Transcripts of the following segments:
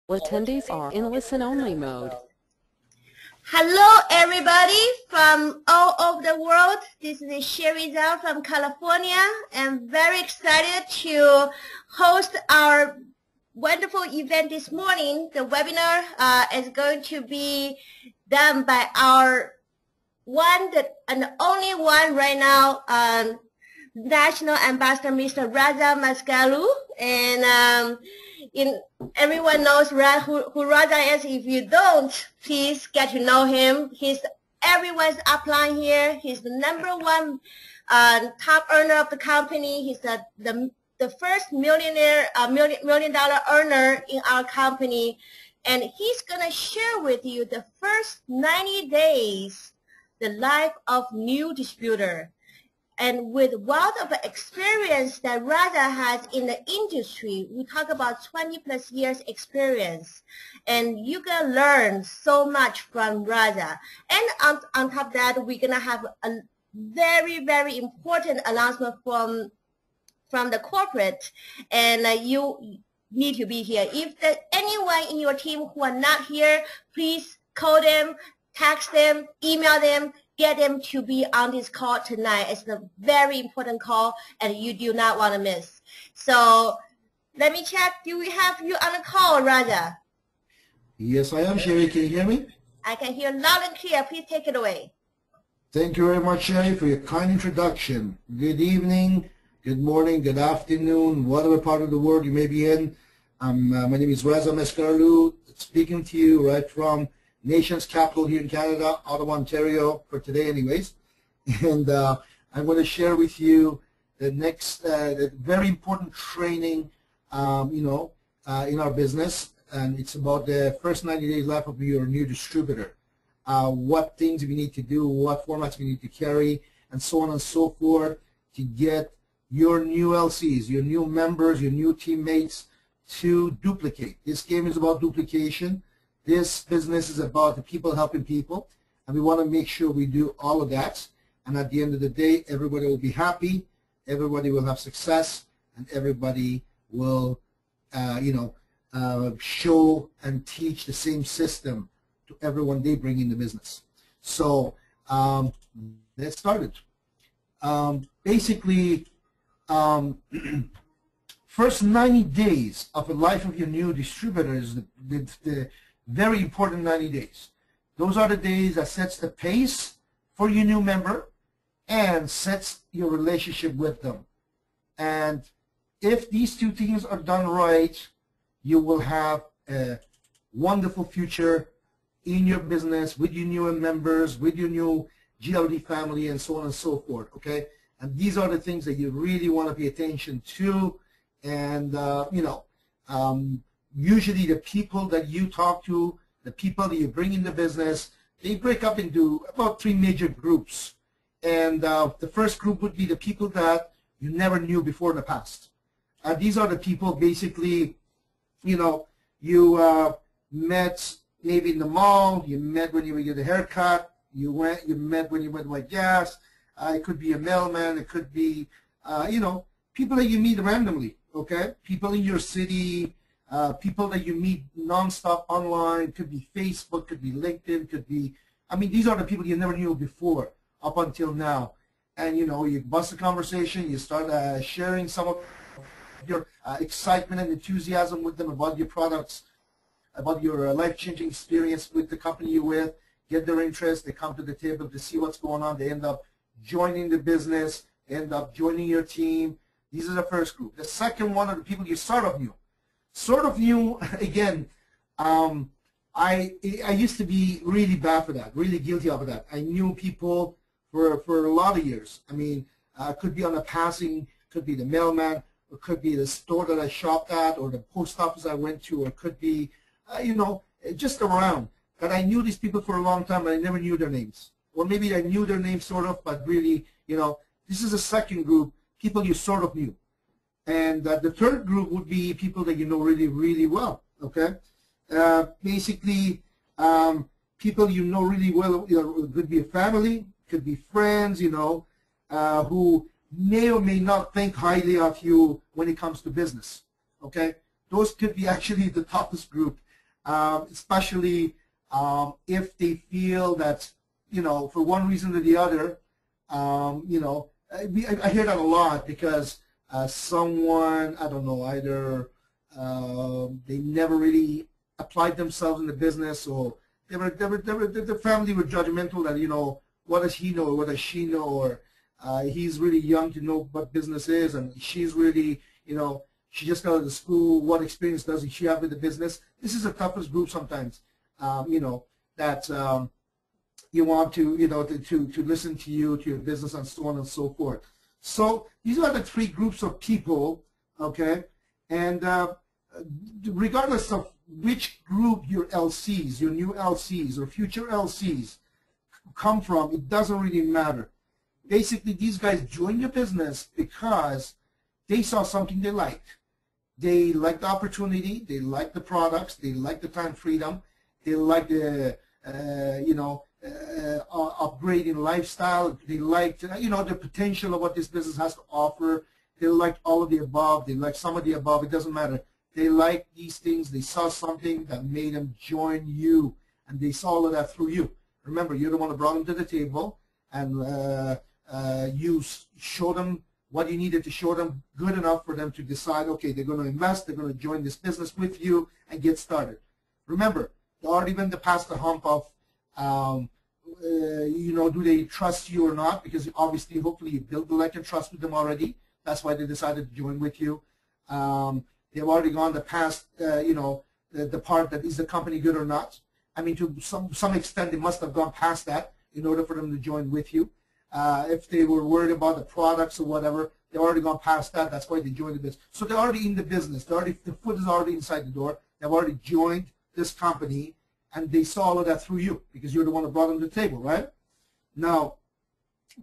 Attendees are in listen-only mode. Hello, everybody from all over the world. This is Reza from California. I'm very excited to host our wonderful event this morning. The webinar is going to be done by our one and only one right now, National Ambassador, Mr. Reza Mesgarlou. And everyone knows who Reza is. If you don't, please get to know him. Everyone's upline here. He's the #1 top earner of the company. He's the first million dollar earner in our company. And he's going to share with you the first 90 days, the life of new distributor. And with wealth of experience that Reza has in the industry, we talk about 20+ years experience, and you're going to learn so much from Reza. And on top of that, we're going to have a very, very important announcement from the corporate, and you need to be here. If there's anyone in your team who are not here, please call them, text them, email them, get them to be on this call tonight. It's a very important call, and you do not want to miss. So let me check. Do we have you on the call, Reza? Yes, I am, Sherry. Can you hear me? I can hear loud and clear. Please take it away. Thank you very much, Sherry, for your kind introduction. Good evening, good morning, good afternoon, whatever part of the world you may be in. My name is Reza Mesgarlou, speaking to you right from nation's capital here in Canada, Ottawa, Ontario, for today anyways. And I'm going to share with you the next the very important training, in our business. And it's about the first 90 days life of your new distributor. What things we need to do, what formats we need to carry, and so on and so forth to get your new LCs, your new members, your new teammates to duplicate. This game is about duplication. This business is about the people helping people, and we want to make sure we do all of that. And at the end of the day, everybody will be happy, everybody will have success, and everybody will, show and teach the same system to everyone they bring in the business. So let's start it. Basically, first 90 days of the life of your new distributor is the very important 90 days. Those are the days that sets the pace for your new member and sets your relationship with them. And if these two things are done right, you will have a wonderful future in your business, with your new members, with your new GLD family, and so on and so forth, okay? And these are the things that you really want to pay attention to. And, usually the people that you talk to, the people that you bring in the business, they break up into about 3 major groups. And the first group would be the people that you never knew before in the past. These are the people basically, you met maybe in the mall, you met when you were getting a haircut, you met when you went to buy gas. It could be a mailman, it could be, people that you meet randomly, okay? People in your city, people that you meet nonstop online, could be Facebook, could be LinkedIn, could be, these are the people you never knew before up until now. And, you bust a conversation, you start sharing some of your excitement and enthusiasm with them about your products, about your life-changing experience with the company you're with, get their interest, they come to the table to see what's going on, they end up joining the business, end up joining your team. These are the first group. The second one are the people you sort of knew. Sort of knew, again, I used to be really bad for that, really guilty of that. I knew people for a lot of years. Could be on a passing, could be the mailman, or could be the store that I shopped at, or the post office I went to, or could be, just around. But I knew these people for a long time, but I never knew their names. Or maybe I knew their names sort of, but really, this is a second group, people you sort of knew. And the third group would be people that you know really, really well, okay? Basically, people you know really well, could be a family, could be friends, who may or may not think highly of you when it comes to business, okay? Those could be actually the toughest group especially if they feel that, for one reason or the other, I hear that a lot because someone, I don't know, either they never really applied themselves in the business, or the family were judgmental that, what does he know or what does she know, or he's really young to know what business is, and she's really, she just got out of school, what experience does she have with the business? This is the toughest group sometimes, that you want to, to listen to you, to your business, and so on and so forth. So these are the three groups of people, okay? And regardless of which group your LCs, your new LCs or future LCs come from, it doesn't really matter. Basically, these guys join your business because they saw something they liked. They like the opportunity, they like the products, they like the time freedom, they like the, upgrading lifestyle, they like, the potential of what this business has to offer. They like all of the above, they like some of the above, it doesn't matter. They like these things, they saw something that made them join you, and they saw all of that through you. Remember, you're the one that brought them to the table, and you showed them what you needed to show them good enough for them to decide, okay, they're going to invest, they're going to join this business with you and get started. Remember, they already went past the hump of, do they trust you or not? Because obviously, hopefully, you built the like and trust with them already. That's why they decided to join with you. They've already gone the past, the part that is the company good or not. I mean, to some extent, they must have gone past that in order for them to join with you. If they were worried about the products or whatever, they've already gone past that. That's why they joined the business. So they're already in the business. The foot is already inside the door. They've already joined this company, and they saw all of that through you because you're the one that brought them to the table, right? Now,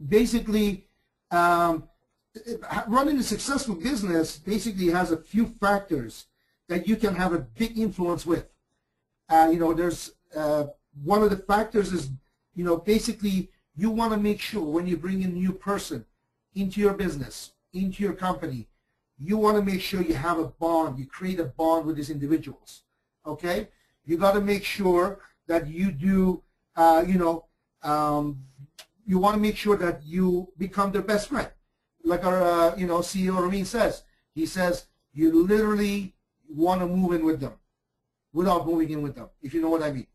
basically, running a successful business basically has a few factors that you can have a big influence with. There's one of the factors is, basically you want to make sure when you bring a new person into your business, into your company, you want to make sure you have a bond, you create a bond with these individuals, okay? You got to make sure that you do, you want to make sure that you become their best friend. Like our, CEO Ramin says, he says, you literally want to move in with them without moving in with them, if you know what I mean.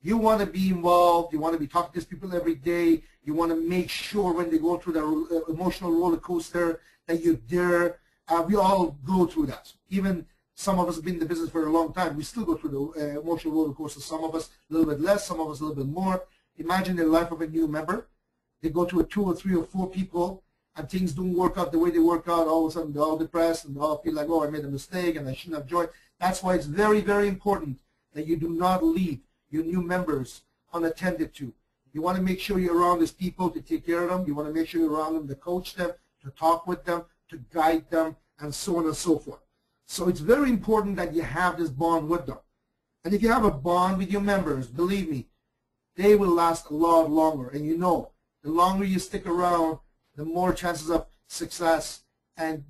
You want to be involved. You want to be talking to these people every day. You want to make sure when they go through the emotional roller coaster that you're there. We all go through that. Even some of us have been in the business for a long time. We still go through the emotional roller coaster. Some of us a little bit less, some of us a little bit more. Imagine the life of a new member. They go to 2 or 3 or 4 people, and things don't work out the way they work out. All of a sudden, they're all depressed, and they all feel like, oh, I made a mistake, and I shouldn't have joined. That's why it's very, very important that you do not leave your new members unattended to. You want to make sure you're around these people to take care of them. You want to make sure you're around them to coach them, to talk with them, to guide them, and so on and so forth. So it's very important that you have this bond with them. And if you have a bond with your members, believe me, they will last a lot longer. And the longer you stick around, the more chances of success. And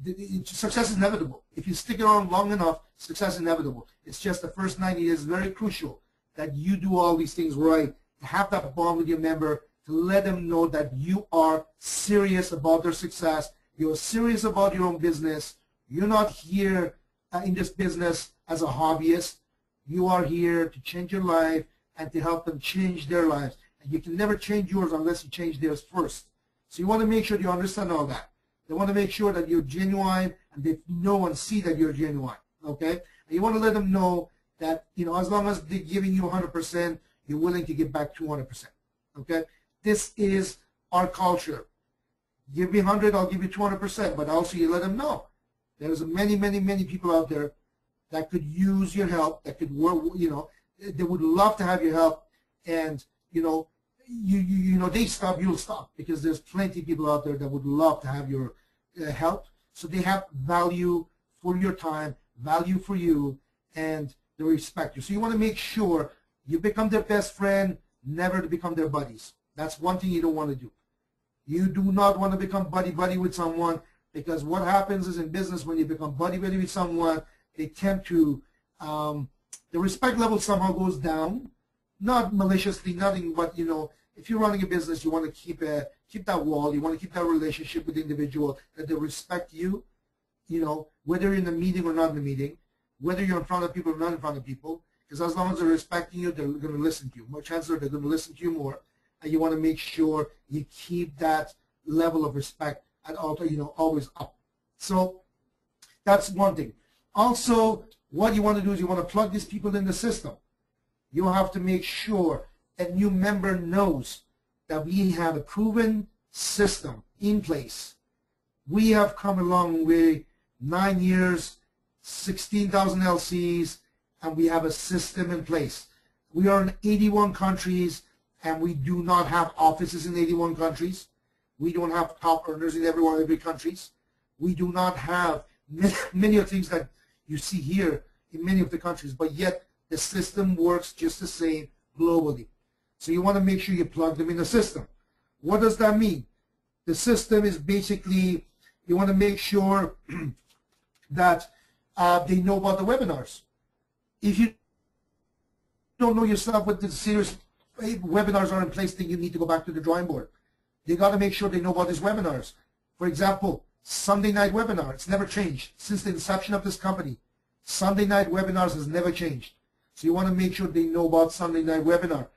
success is inevitable. If you stick around long enough, success is inevitable. It's just the first 90 days is very crucial that you do all these things right, to have that bond with your member, to let them know that you are serious about their success, you're serious about your own business, you're not here in this business as a hobbyist, you are here to change your life and to help them change their lives. And you can never change yours unless you change theirs first. So you want to make sure you understand all that. They want to make sure that you're genuine and they know and see that you're genuine, okay? And you want to let them know that, as long as they're giving you 100%, you're willing to give back 200%, okay? This is our culture. Give me 100, I'll give you 200%, but also you let them know. There's many, many, many people out there that could use your help, that could work, they would love to have your help, and, they stop, you'll stop, because there's plenty of people out there that would love to have your help. So they have value for your time, value for you, and they respect you. So you want to make sure you become their best friend, never to become their buddies. That's one thing you don't want to do. You do not want to become buddy-buddy with someone, because what happens is in business when you become buddy-buddy with someone, they tend to the respect level somehow goes down, not maliciously, nothing, but if you're running a business, you want to keep that wall, you want to keep that relationship with the individual, that they respect you, whether you're in a meeting or not in a meeting, whether you're in front of people or not in front of people, because as long as they're respecting you, they're going to listen to you. More chances are they're going to listen to you more, and you want to make sure you keep that level of respect at all, always up. So that's one thing. Also, what you want to do is you want to plug these people in the system. You have to make sure a new member knows that we have a proven system in place. We have come a long way, 9 years, 16,000 LCs, and we have a system in place. We are in 81 countries, and we do not have offices in 81 countries. We don't have top earners in every countries. We do not have many of the things that you see here in many of the countries, but yet the system works just the same globally. So you want to make sure you plug them in the system. What does that mean? The system is basically, you want to make sure that they know about the webinars. If you don't know yourself what the serious webinars are in place, then you need to go back to the drawing board. You got to make sure they know about these webinars. For example, Sunday night webinar, it's never changed. Since the inception of this company, Sunday night webinars has never changed. So you want to make sure they know about Sunday night webinar.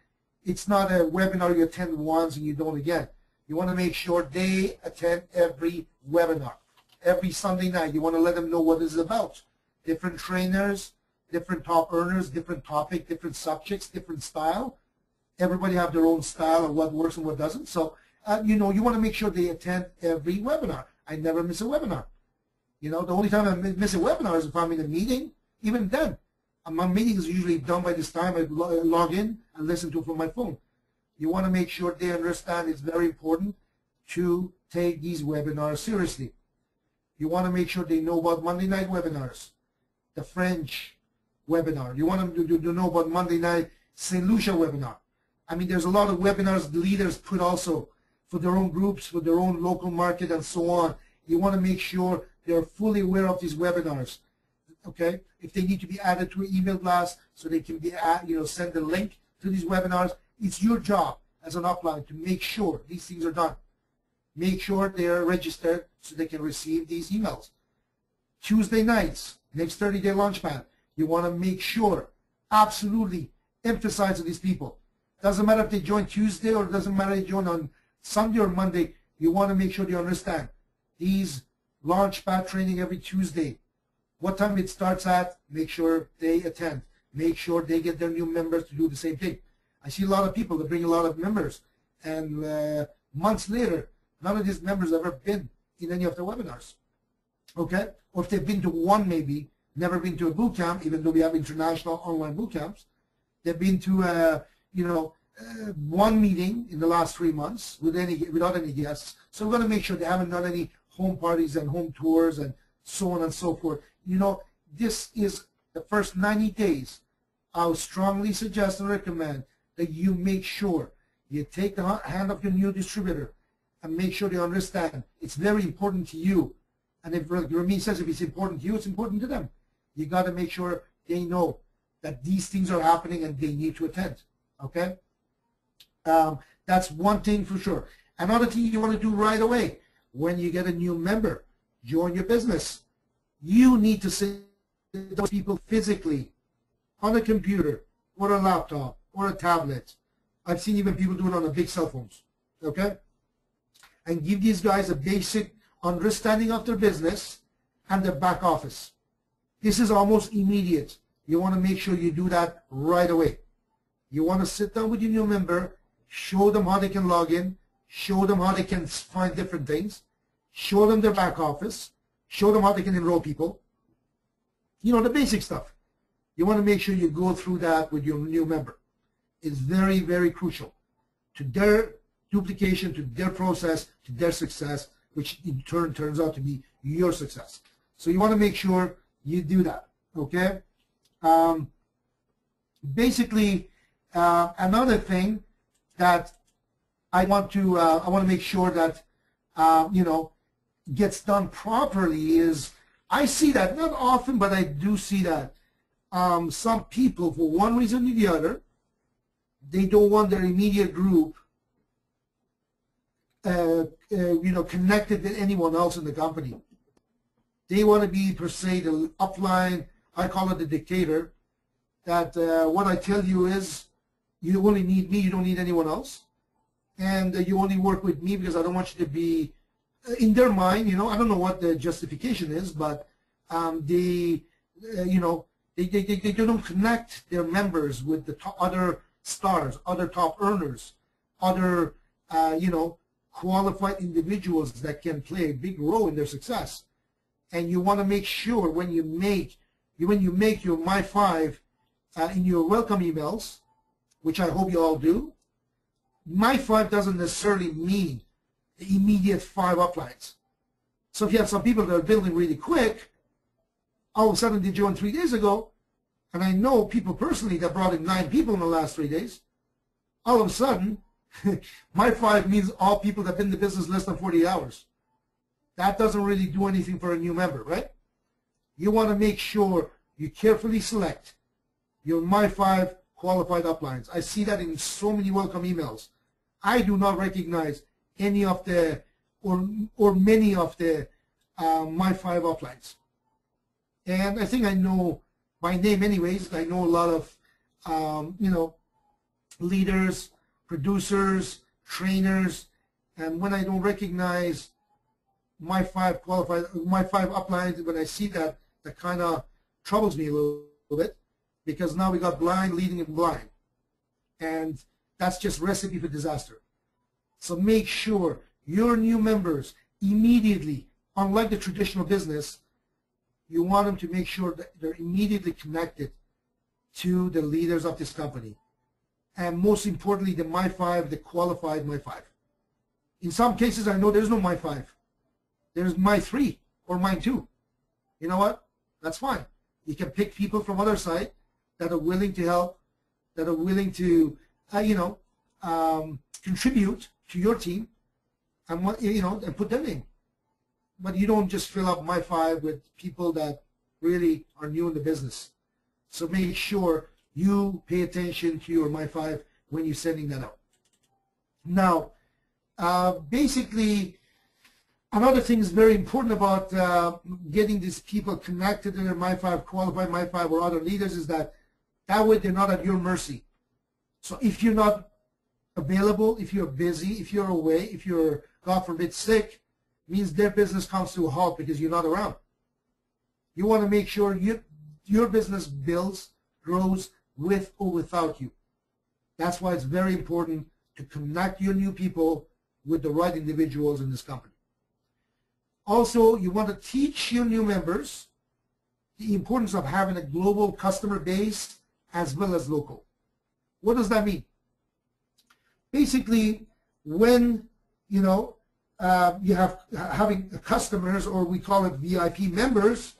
It's not a webinar you attend once and you don't again. You want to make sure they attend every webinar. Every Sunday night, you want to let them know what it's about. Different trainers, different top earners, different topic, different subjects, different style. Everybody have their own style of what works and what doesn't. So, you want to make sure they attend every webinar. I never miss a webinar. The only time I miss a webinar is if I'm in a meeting. Even then, my meeting is usually done by this time. I log in and listen to it from my phone. You want to make sure they understand it's very important to take these webinars seriously. You want to make sure they know about Monday night webinars, the French webinar. You want them to know about Monday night St. Lucia webinar. I mean, there's a lot of webinars the leaders put also for their own groups, for their own local market, and so on. You want to make sure they're fully aware of these webinars. Okay, if they need to be added to an email blast so they can be, send a link to these webinars, it's your job as an upline to make sure these things are done. Make sure they are registered so they can receive these emails. Tuesday nights, next 30-day launchpad, you want to make sure, absolutely, emphasize to these people. Doesn't matter if they join Tuesday or it doesn't matter if they join on Sunday or Monday, you want to make sure they understand. These launchpad training every Tuesday, what time it starts at, make sure they attend. Make sure they get their new members to do the same thing. I see a lot of people that bring a lot of members, and months later, none of these members have ever been in any of the webinars. Okay? Or if they've been to one maybe, never been to a boot camp, even though we have international online boot camps, they've been to one meeting in the last 3 months without any guests. So we're going to make sure they haven't done any home parties and home tours and so on and so forth. This is the first 90 days. I would strongly suggest and recommend that you make sure you take the hand of your new distributor and make sure they understand it's very important to you. And if Remy says if it's important to you, it's important to them. You got to make sure they know that these things are happening and they need to attend. Okay? That's one thing for sure. Another thing you want to do right away, when you get a new member, join your business, you need to sit with those people physically on a computer or a laptop or a tablet. I've seen even people do it on the big cell phones. Okay? And give these guys a basic understanding of their business and their back office. This is almost immediate. You want to make sure you do that right away. You want to sit down with your new member, show them how they can log in, show them how they can find different things, show them their back office, show them how they can enroll people. The basic stuff. You want to make sure you go through that with your new member. It's very, very crucial to their duplication, to their process, to their success, which in turn turns out to be your success. So you want to make sure you do that, okay? Basically, another thing that I want to make sure that gets done properly is, I see that not often, but I do see that some people, for one reason or the other, they don't want their immediate group connected with anyone else in the company. They want to be, per se, the upline. I call it the dictator, that what I tell you is you only need me, you don't need anyone else. And you only work with me because I don't want you to be, in their mind, I don't know what the justification is, but they don't connect their members with the other stars, other top earners, other, qualified individuals that can play a big role in their success. And you want to make sure when you make your My 5 in your welcome emails, which I hope you all do, My 5 doesn't necessarily mean the immediate 5 uplines. So if you have some people that are building really quick, all of a sudden they joined 3 days ago, and I know people personally that brought in 9 people in the last 3 days, all of a sudden, My 5 means all people that have been in the business less than 48 hours. That doesn't really do anything for a new member, right? You want to make sure you carefully select your My 5 qualified uplines. I see that in so many welcome emails. I do not recognize any of the, or many of the My 5 uplines. And I think I know by name anyways. I know a lot of, leaders, producers, trainers, and when I don't recognize My 5 qualified, My 5 uplines, when I see that, that kind of troubles me a little bit, because now we got blind leading in blind, and that's just recipe for disaster. So make sure your new members immediately, unlike the traditional business, you want them to make sure that they're immediately connected to the leaders of this company. And most importantly, the My 5, the qualified My 5. In some cases, I know there's no My 5. There's My 3 or My 2. You know what? That's fine. You can pick people from other side that are willing to help, that are willing to, contribute to your team, and and put them in. But you don't just fill up My 5 with people that really are new in the business. So make sure you pay attention to your My 5 when you're sending that out. Now, basically, another thing is very important about getting these people connected to their My 5, qualified My 5 or other leaders, is that way they're not at your mercy. So if you're not available, if you're busy, if you're away, if you're, God forbid, sick, means their business comes to a halt because you're not around. You want to make sure your business builds, grows with or without you. That's why it's very important to connect your new people with the right individuals in this company. Also, you want to teach your new members the importance of having a global customer base as well as local. What does that mean? Basically, when you have having customers, or we call it VIP members,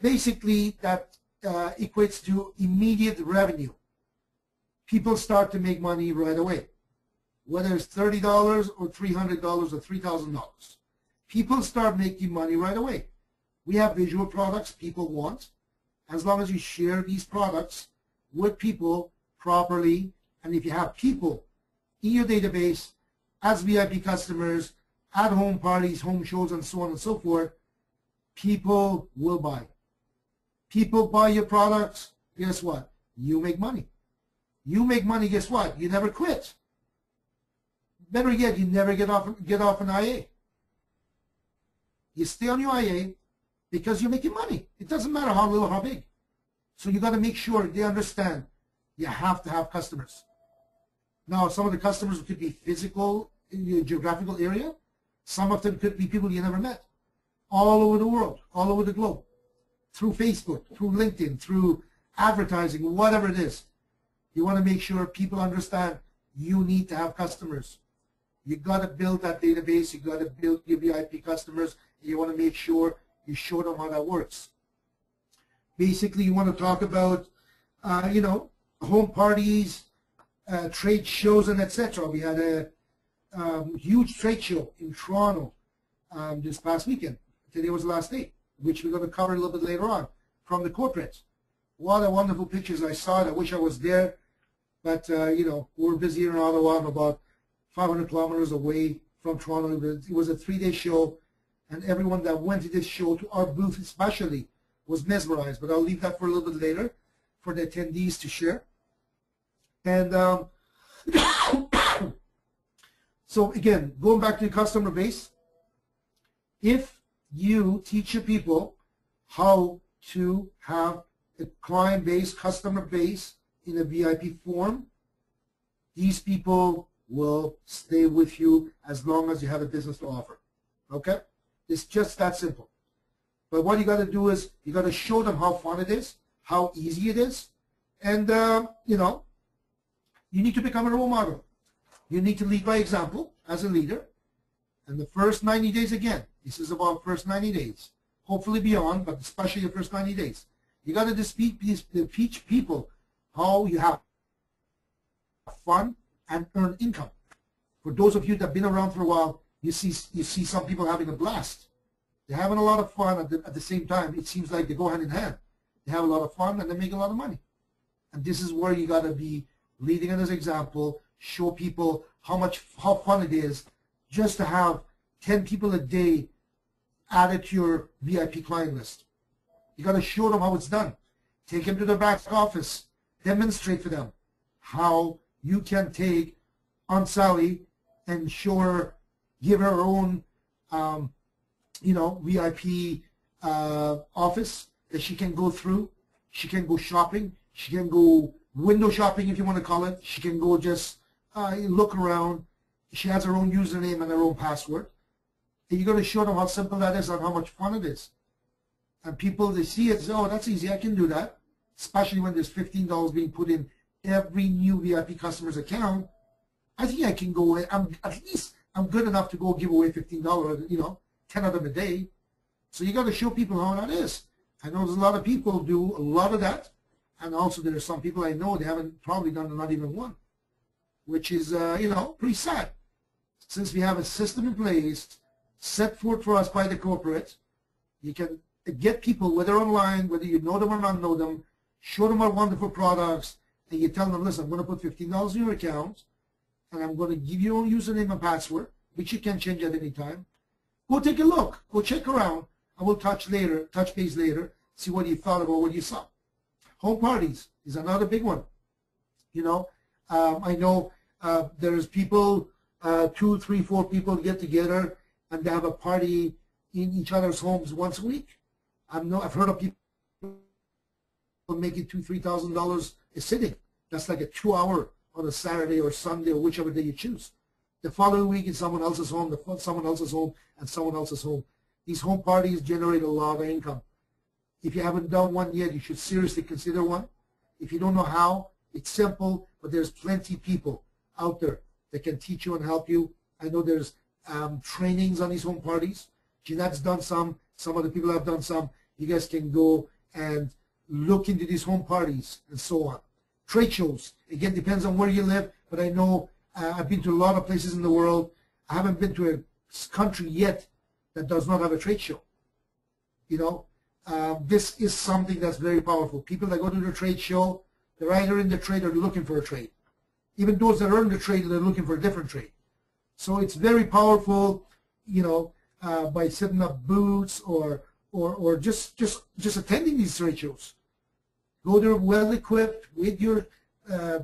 basically that equates to immediate revenue. People start to make money right away, whether it's $30 or $300 or $3,000. People start making money right away. We have visual products people want. As long as you share these products with people properly, and if you have people in your database as VIP customers, at home parties, home shows, and so on and so forth, people will buy. People buy your products, guess what? You make money. You make money, guess what? You never quit. Better yet, you never get off an IA. You stay on your IA because you're making money. It doesn't matter how little or how big. So you got to make sure they understand you have to have customers. Now, some of the customers could be physical in your geographical area. Some of them could be people you never met, all over the world, all over the globe, through Facebook, through LinkedIn, through advertising, whatever it is. You want to make sure people understand you need to have customers. You got to build that database. You got to build your VIP customers. You want to make sure you show them how that works. Basically, you want to talk about, home parties, trade shows, and etc. We had a huge trade show in Toronto this past weekend. Today was the last day, which we're going to cover a little bit later on from the corporates. What a wonderful pictures. I saw it. I wish I was there. But, you know, we're busy here in Ottawa. I'm about 500 kilometers away from Toronto. It was a 3-day show, and everyone that went to this show, to our booth especially, was mesmerized. But I'll leave that for a little bit later for the attendees to share. And so, again, going back to the customer base, if you teach your people how to have a client base, customer base in a VIP form, these people will stay with you as long as you have a business to offer. Okay? It's just that simple. But what you got to do is you got to show them how fun it is, how easy it is, and you know, you need to become a role model. You need to lead by example as a leader. And the first 90 days, again, this is about first 90 days, hopefully beyond, but especially the first 90 days. You got to teach people how you have fun and earn income. For those of you that have been around for a while, you see some people having a blast. They're having a lot of fun at the same time. It seems like they go hand in hand. They have a lot of fun and they make a lot of money. And this is where you got to be leading as an example, show people how fun it is just to have 10 people a day added to your VIP client list. You got to show them how it's done. Take them to the back office. Demonstrate for them how you can take Aunt Sally and show her, give her own, you know, VIP office that she can go through. She can go shopping. She can go window shopping, if you want to call it. She can go just look around. She has her own username and her own password. And you're going to show them how simple that is and how much fun it is. And people, they see it, say, oh, that's easy, I can do that. Especially when there's $15 being put in every new VIP customer's account. I think I can go, at least I'm good enough to go give away $15, you know, 10 of them a day. So you got to show people how that is. I know there's a lot of people do a lot of that. And also there's some people I know, they haven't probably done not even one. Which is, you know, pretty sad. Since we have a system in place set forth for us by the corporate, you can get people, whether online, whether you know them or not know them, show them our wonderful products, and you tell them, listen, I'm going to put $15 in your account, and I'm going to give you your own username and password, which you can change at any time. Go take a look. Go check around, and we'll touch base later, see what you thought about what you saw. Home parties is another big one. You know, I know there's people, 2, 3, 4 people get together, and they have a party in each other's homes once a week. I've heard of people making $2,000, $3,000 a sitting. That's like a 2-hour on a Saturday or Sunday or whichever day you choose. The following week in someone else's home, someone else's home, and someone else's home. These home parties generate a lot of income. If you haven't done one yet, you should seriously consider one. If you don't know how, it's simple, but there's plenty of people out there that can teach you and help you. I know there's trainings on these home parties. Jeanette's done some other people have done some. You guys can go and look into these home parties and so on. Trade shows, again, depends on where you live, but I know I've been to a lot of places in the world. I haven't been to a country yet that does not have a trade show. You know, this is something that's very powerful. People that go to the trade show, they're either in the trade or they're looking for a trade. Even those that are in the trade, they're looking for a different trade. So it's very powerful, you know, by setting up booths or just attending these trade shows. Go there well equipped with your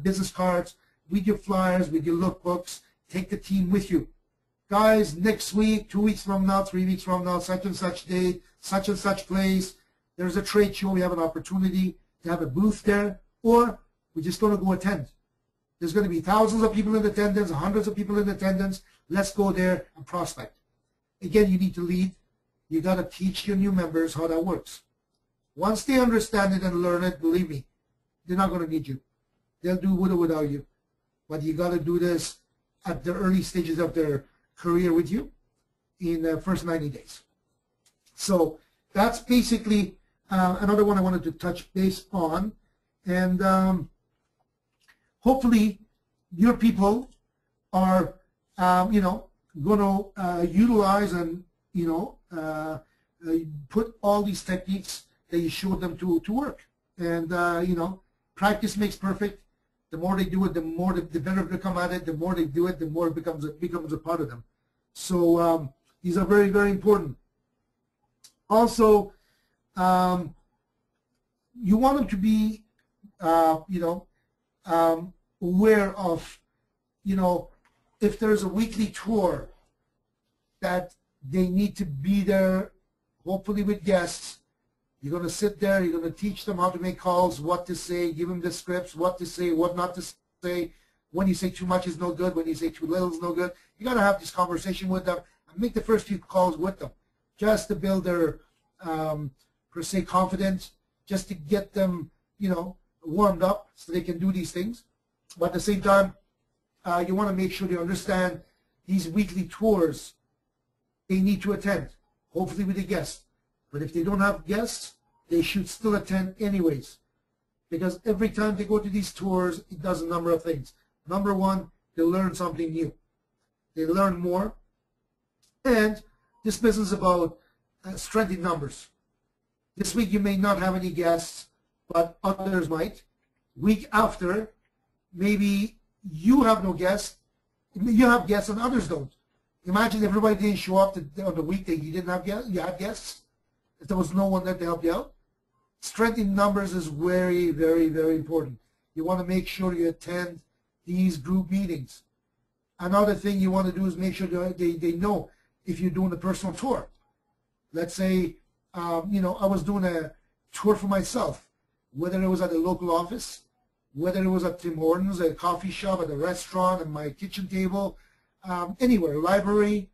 business cards, with your flyers, with your lookbooks. Take the team with you. Guys, next week, 2 weeks from now, 3 weeks from now, such and such date, such and such place, there's a trade show. We have an opportunity to have a booth there, or we're just going to go attend. There's going to be thousands of people in attendance, hundreds of people in attendance. Let's go there and prospect. Again, you need to lead. You got to teach your new members how that works. Once they understand it and learn it, believe me, they're not going to need you. They'll do with or without you. But you got to do this at the early stages of their career with you in the first 90 days. So that's basically another one I wanted to touch base on. And hopefully your people are, you know, going to utilize and, you know, put all these techniques that you showed them to work. And, you know, practice makes perfect. The more they do it, the better they become at it. The more they do it, the more it becomes a part of them. So these are very, very important. Also, you want them to be, you know, aware of, you know, if there's a weekly tour that they need to be there, hopefully with guests. You're going to sit there, you're going to teach them how to make calls, what to say, give them the scripts, what to say, what not to say. When you say too much is no good, when you say too little is no good. You got to have this conversation with them and make the first few calls with them just to build their, per se, confidence, just to get them, you know, warmed up so they can do these things. But at the same time, you want to make sure they understand these weekly tours they need to attend, hopefully with a guest. But if they don't have guests, they should still attend anyways. Because every time they go to these tours, it does a number of things. Number one, they learn something new. They learn more. And this business is about strength in numbers. This week you may not have any guests, but others might. Week after, maybe you have no guests. You have guests and others don't. Imagine everybody didn't show up on the week that you didn't have guests. You had guests. If there was no one there to help you out. Strength in numbers is very, very, very important. You want to make sure you attend these group meetings. Another thing you want to do is make sure they know if you're doing a personal tour. Let's say, you know, I was doing a tour for myself, whether it was at a local office, whether it was at Tim Hortons, a coffee shop, at a restaurant, at my kitchen table, anywhere, library.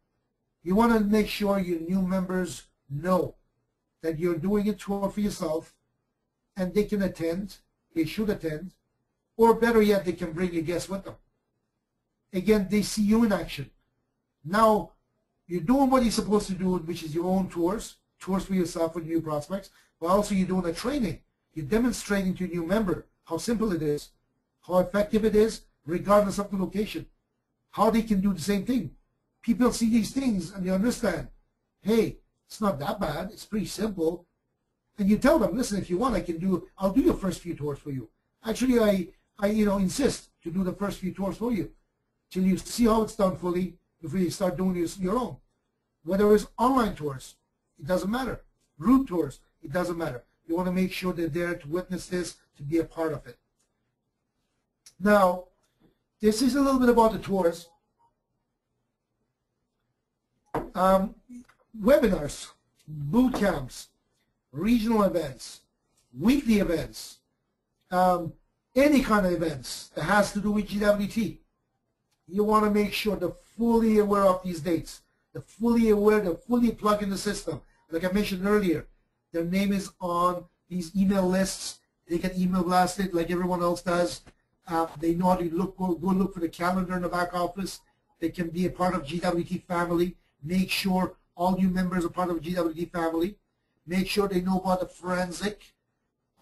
You want to make sure your new members know that you're doing a tour for yourself and they can attend, they should attend, or better yet, they can bring a guest with them. Again, they see you in action. Now, you're doing what you're supposed to do, which is your own tours for yourself with new prospects, but also you're doing a training. You're demonstrating to a new member how simple it is, how effective it is, regardless of the location, how they can do the same thing. People see these things and they understand, hey, it's not that bad. It's pretty simple. And you tell them, listen, if you want, I'll do your first few tours for you. Actually, I you know, insist to do the first few tours for you till you see how it's done fully before you start doing your own. Whether it's online tours, it doesn't matter. Group tours, it doesn't matter. You want to make sure they're there to witness this, to be a part of it. Now, this is a little bit about the tours. Webinars, boot camps, regional events, weekly events, any kind of events that has to do with GWT. You want to make sure they're fully aware of these dates. They're fully aware, they're fully plugged in the system. Like I mentioned earlier, their name is on these email lists. They can email blast it like everyone else does. They know how to go look for the calendar in the back office. They can be a part of GWT family. Make sure all new members are part of the GWT family. Make sure they know about the forensic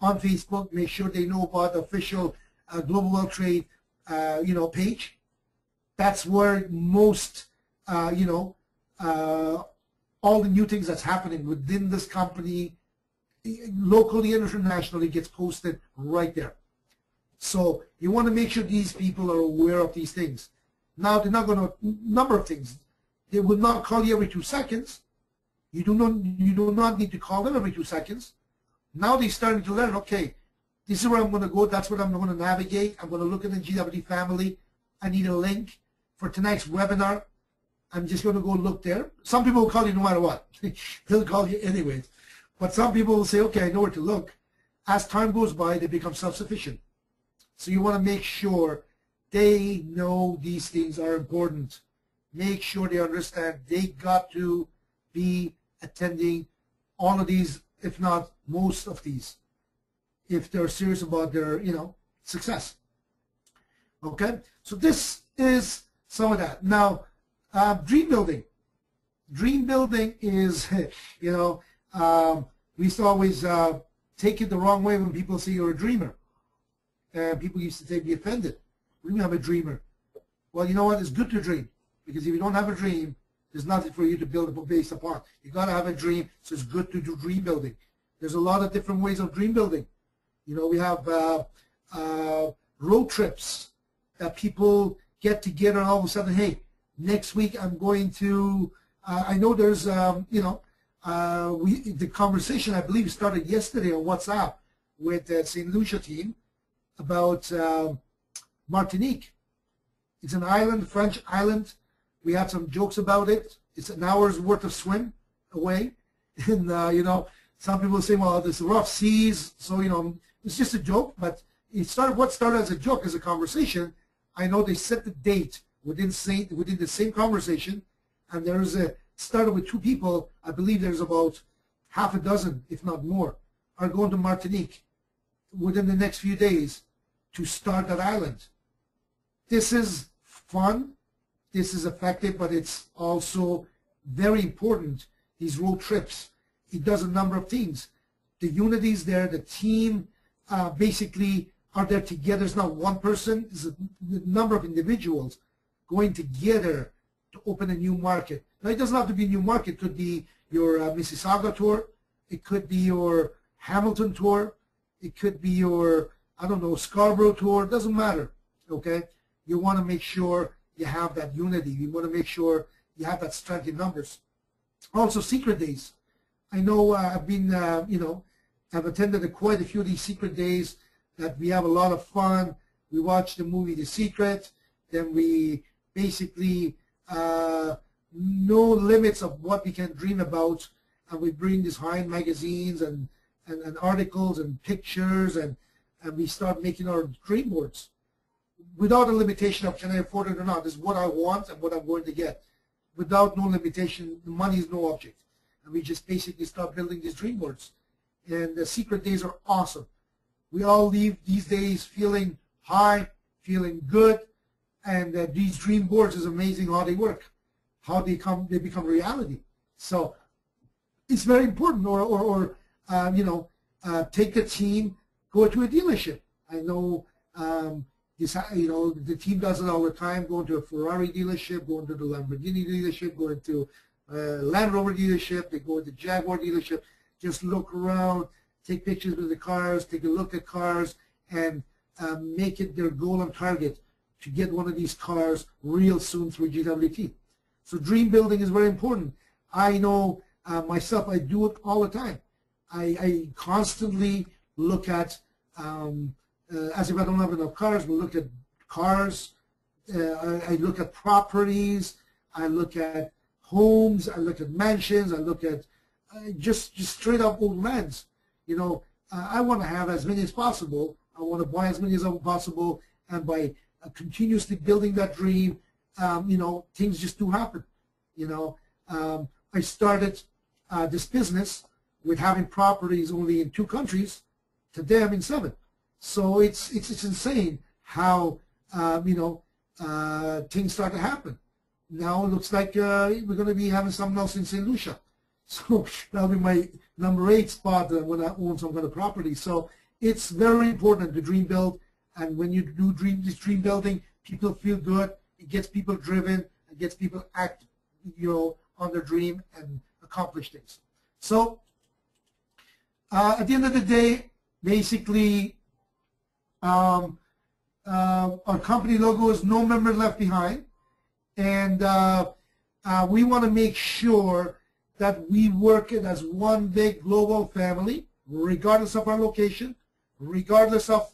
on Facebook. Make sure they know about the official Global World Trade, you know, page. That's where most, you know, all the new things that's happening within this company, locally and internationally, gets posted right there. So you want to make sure these people are aware of these things. Now, they're not going to, number of things. They will not call you every 2 seconds. You do not need to call them every 2 seconds. Now they're starting to learn, okay, this is where I'm going to go. That's what I'm going to navigate. I'm going to look at the GWT family. I need a link for tonight's webinar. I'm just going to go look there. Some people will call you no matter what. They'll call you anyways. But some people will say, okay, I know where to look. As time goes by, they become self-sufficient. So you want to make sure they know these things are important. Make sure they understand they got to be attending all of these, if not most of these, if they're serious about their, you know, success. Okay, so this is some of that. Now, dream building. Dream building is, you know, we used to always take it the wrong way when people say you're a dreamer. And people used to be offended. We don't have a dreamer. Well, you know what? It's good to dream. Because if you don't have a dream, there's nothing for you to build based upon. You got to have a dream, so it's good to do dream building. There's a lot of different ways of dream building. You know, we have road trips that people get together and all of a sudden, hey, next week I'm going to, I know there's, you know, the conversation I believe started yesterday on WhatsApp with the St. Lucia team about Martinique. It's an island, French island. We had some jokes about it. It's an hour's worth of swim away. And, you know, some people say, well, there's rough seas. So, you know, it's just a joke. But what started as a joke, as a conversation, I know they set the date within the same conversation. And started with 2 people. I believe there's about half a dozen, if not more, are going to Martinique within the next few days to start that island. This is fun. This is effective, but it's also very important, these road trips. It does a number of things. The unity is there. The team basically are there together. It's not one person. It's a number of individuals going together to open a new market. Now, it doesn't have to be a new market. It could be your Mississauga tour. It could be your Hamilton tour. It could be your, I don't know, Scarborough tour. It doesn't matter, okay? You want to make sure you have that unity. You want to make sure you have that strength in numbers. Also, secret days. I know I've been, you know, I've attended quite a few of these secret days that we have a lot of fun. We watch the movie The Secret. Then we basically no limits of what we can dream about. And we bring these high-end magazines and articles and pictures, and we start making our dream boards without a limitation of can I afford it or not. This is what I want and what I'm going to get. Without no limitation, the money is no object. And we just basically start building these dream boards. And the secret days are awesome. We all leave these days feeling high, feeling good, and these dream boards is amazing how they work, how they become reality. So it's very important. Or you know, take the team, go to a dealership. I know you know, the team does it all the time, going to a Ferrari dealership, going to the Lamborghini dealership, going to Land Rover dealership, they go to the Jaguar dealership, just look around, take pictures with the cars, take a look at cars, and make it their goal and target to get one of these cars real soon through GWT. So dream building is very important. I know myself, I do it all the time. I constantly look at, as if I don't have enough cars, we look at cars, I look at properties, I look at homes, I look at mansions, I look at just straight up old lands. You know, I want to have as many as possible. I want to buy as many as possible, and by continuously building that dream, you know, things just do happen. You know, I started this business with having properties only in 2 countries. Today I'm in 7. So it's insane how you know, things start to happen. Now it looks like we're going to be having something else in St. Lucia. So that'll be my number 8 spot when I own some kind of property. So it's very important to dream build. And when you do this dream building, people feel good. It gets people driven. It gets people act, you know, on their dream and accomplish things. So at the end of the day, basically, our company logo is no member left behind. And we want to make sure that we work it as one big global family, regardless of our location, regardless of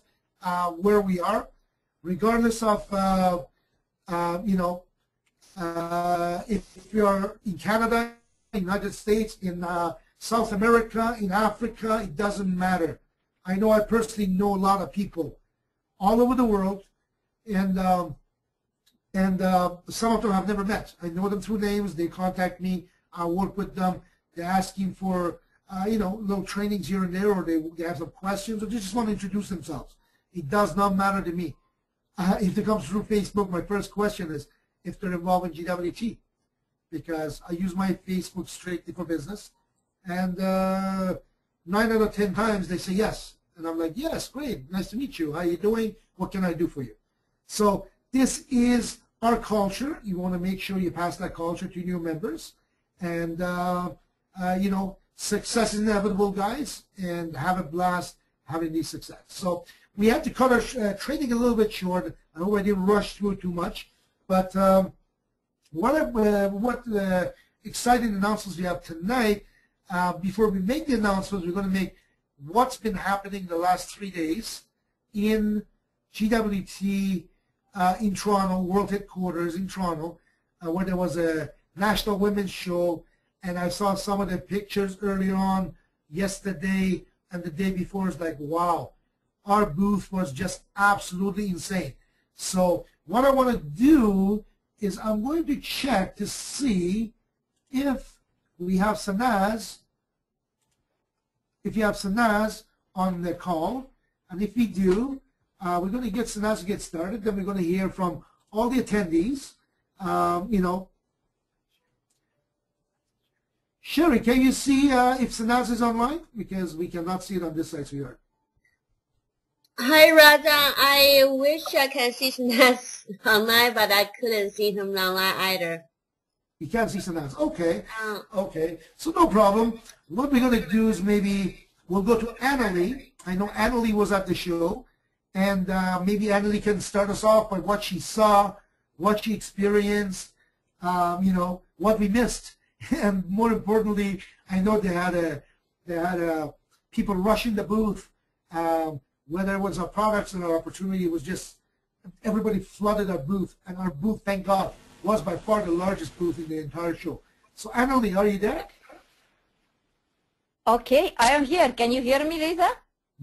where we are, regardless of, you know, if you are in Canada, United States, in South America, in Africa, it doesn't matter. I know I personally know a lot of people all over the world, and some of them I've never met. I know them through names. They contact me. I work with them. They're asking for, you know, little trainings here and there, or they have some questions, or they just want to introduce themselves. It does not matter to me. If it comes through Facebook, my first question is if they're involved in GWT, because I use my Facebook strictly for business, and 9 out of 10 times they say yes. And I'm like, yes, great, nice to meet you. How are you doing? What can I do for you? So this is our culture. You want to make sure you pass that culture to new members. And, you know, success is inevitable, guys, and have a blast. having these success. So we had to cut our training a little bit short. I hope I didn't rush through too much. But what exciting announcements we have tonight. Before we make the announcements, we're going to make what's been happening the last 3 days in GWT in Toronto, World Headquarters in Toronto, where there was a National Women's Show, and I saw some of the pictures earlier on yesterday and the day before. It's like, wow, our booth was just absolutely insane. So what I want to do is I'm going to check to see if we have Sanaz, on the call, and if we do, we're going to get Sanaz to get started. Then we're going to hear from all the attendees. Sherry, can you see if Sanaz is online? Because we cannot see it on this side, sweetheart. Hi, Reza. I wish I can see Sanaz online, but I couldn't see him online either. You can't see Sanaz. Okay. Okay. So no problem. What we're going to do is maybe we'll go to Annalie. I know Annalie was at the show. And maybe Annalie can start us off by what she saw, what she experienced, what we missed. And more importantly, I know they had people rushing the booth, whether it was our products or our opportunity. It was just everybody flooded our booth, and our booth, thank God, was by far the largest booth in the entire show. So Annalie, are you there? Okay, I am here. Can you hear me, Reza?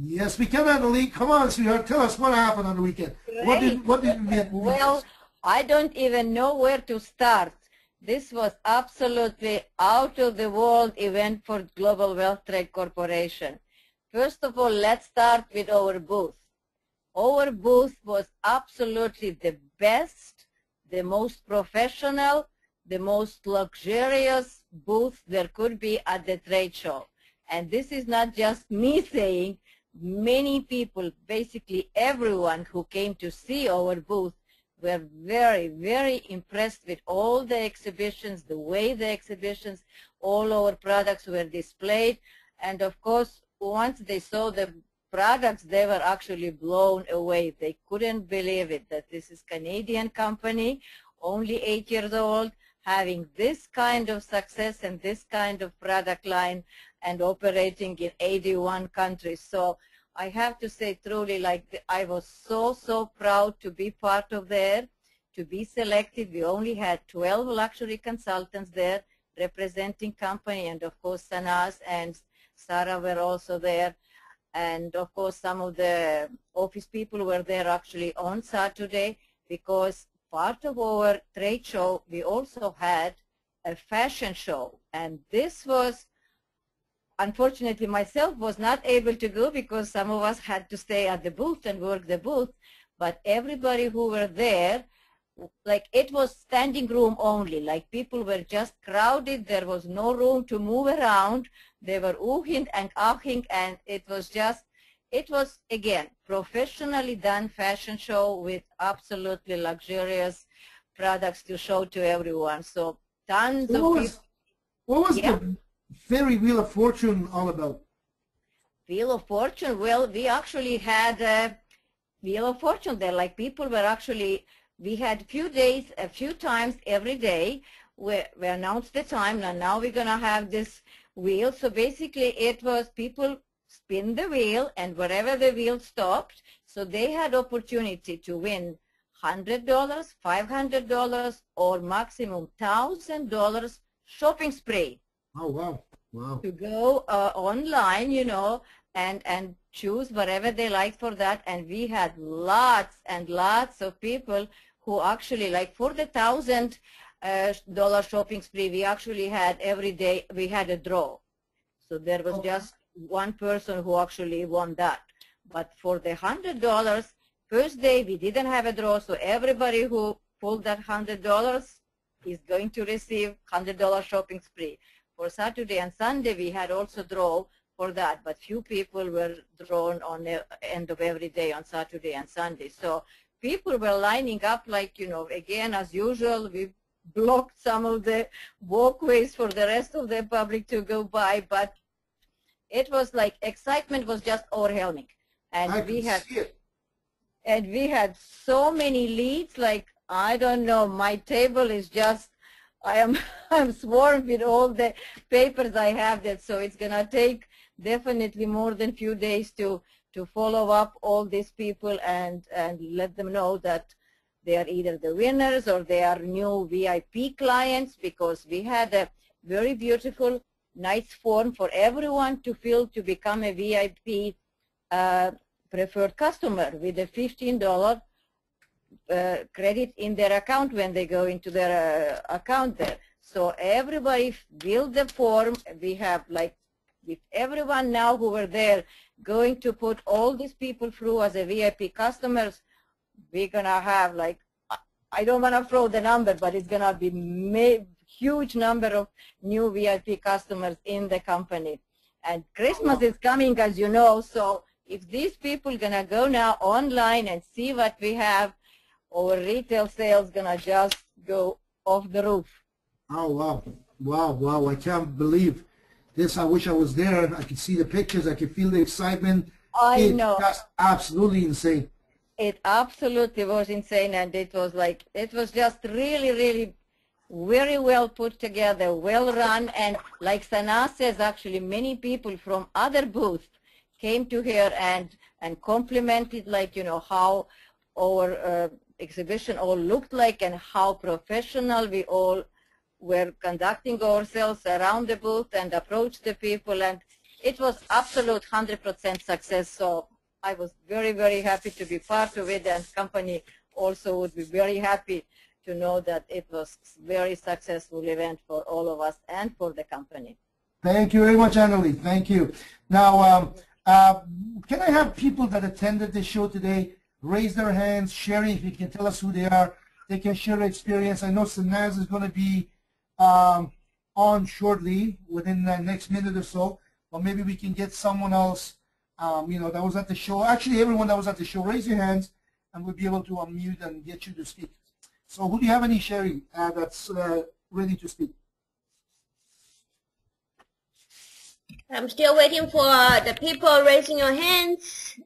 Yes, we can, Annalie. Come on, sweetheart. Tell us what happened on the weekend. What did we miss? Well, I don't even know where to start. This was absolutely out of the world event for Global Wealth Trade Corporation. First of all, let's start with our booth. Our booth was absolutely the best, the most professional, the most luxurious booth there could be at the trade show. And this is not just me saying. Many people, basically everyone who came to see our booth, were very, very impressed with all the exhibitions, the way the exhibitions, all our products were displayed. And of course, once they saw the products, they were actually blown away. They couldn't believe it, that this is a Canadian company, only 8 years old, having this kind of success and this kind of product line and operating in 81 countries. So I have to say truly, I was so proud to be part of there, to be selected. We only had 12 luxury consultants there representing company, and of course Sanaz and Sarah were also there. And of course some of the office people were there actually on Saturday, because part of our trade show we also had a fashion show. And this was, unfortunately, myself was not able to go because some of us had to stay at the booth and work the booth. But everybody who were there, it was standing room only. People were just crowded. There was no room to move around. They were oohing and ahing, and it was, again, professionally done fashion show with absolutely luxurious products to show to everyone. So tons of people. What was the Fairy Wheel of Fortune all about? Wheel of Fortune, well, we actually had a Wheel of Fortune there. People were actually, we had a few times every day we announced the time, and now we're going to have this wheel. So basically it was people spin the wheel, and wherever the wheel stopped, so they had opportunity to win $100, $500, or maximum $1,000 shopping spree. Oh, wow. Wow. To go online, and choose whatever they like for that. And we had lots and lots of people who actually, for the $1,000 shopping spree, we actually had every day, we had a draw. So there was just one person who actually won that. But for the $100, first day we didn't have a draw, so everybody who pulled that $100 is going to receive $100 shopping spree. For Saturday and Sunday, we had also draw for that, but few people were drawn on the end of every day on Saturday and Sunday. So people were lining up again, as usual, we blocked some of the walkways for the rest of the public to go by, but it was like excitement was just overwhelming. And I can see it. And we had so many leads, like, I don't know, my table is just, I'm swarmed with all the papers I have that, so it's going to take definitely more than few days to follow up all these people and let them know that they are either the winners or they are new VIP clients, because we had a very beautiful, nice form for everyone to fill to become a VIP preferred customer with a $15 credit in their account when they go into their account there. So everybody filled the form. We have, like, with everyone now who were there going to put all these people through as a VIP customers, we're going to have, like, I don't want to throw the number, but it's going to be huge number of new VIP customers in the company. And Christmas is coming, as you know, so if these people going to go now online and see what we have, our retail sales going to just go off the roof. Oh, wow. Wow, wow. I can't believe this. I wish I was there. I could see the pictures. I could feel the excitement. I know. That's absolutely insane. It absolutely was insane, and it was like, it was just really, really very well put together, well run, and like Sana says, actually many people from other booths came to here and complimented, like, you know, how our exhibition all looked like and how professional we all were conducting ourselves around the booth and approached the people, and it was absolute 100% success. So I was very, very happy to be part of it, and company also would be very happy to know that it was very successful event for all of us and for the company. Thank you very much, Annalie. Thank you. Now, can I have people that attended the show today raise their hands? Sherry, if you can tell us who they are, they can share their experience. I know Sanaz is going to be on shortly, within the next minute or so, or maybe we can get someone else, you know, that was at the show. Actually, everyone that was at the show, raise your hands, and we'll be able to unmute and get you to speak. So who do you have any, Sherry, that's ready to speak? I'm still waiting for the people raising your hands.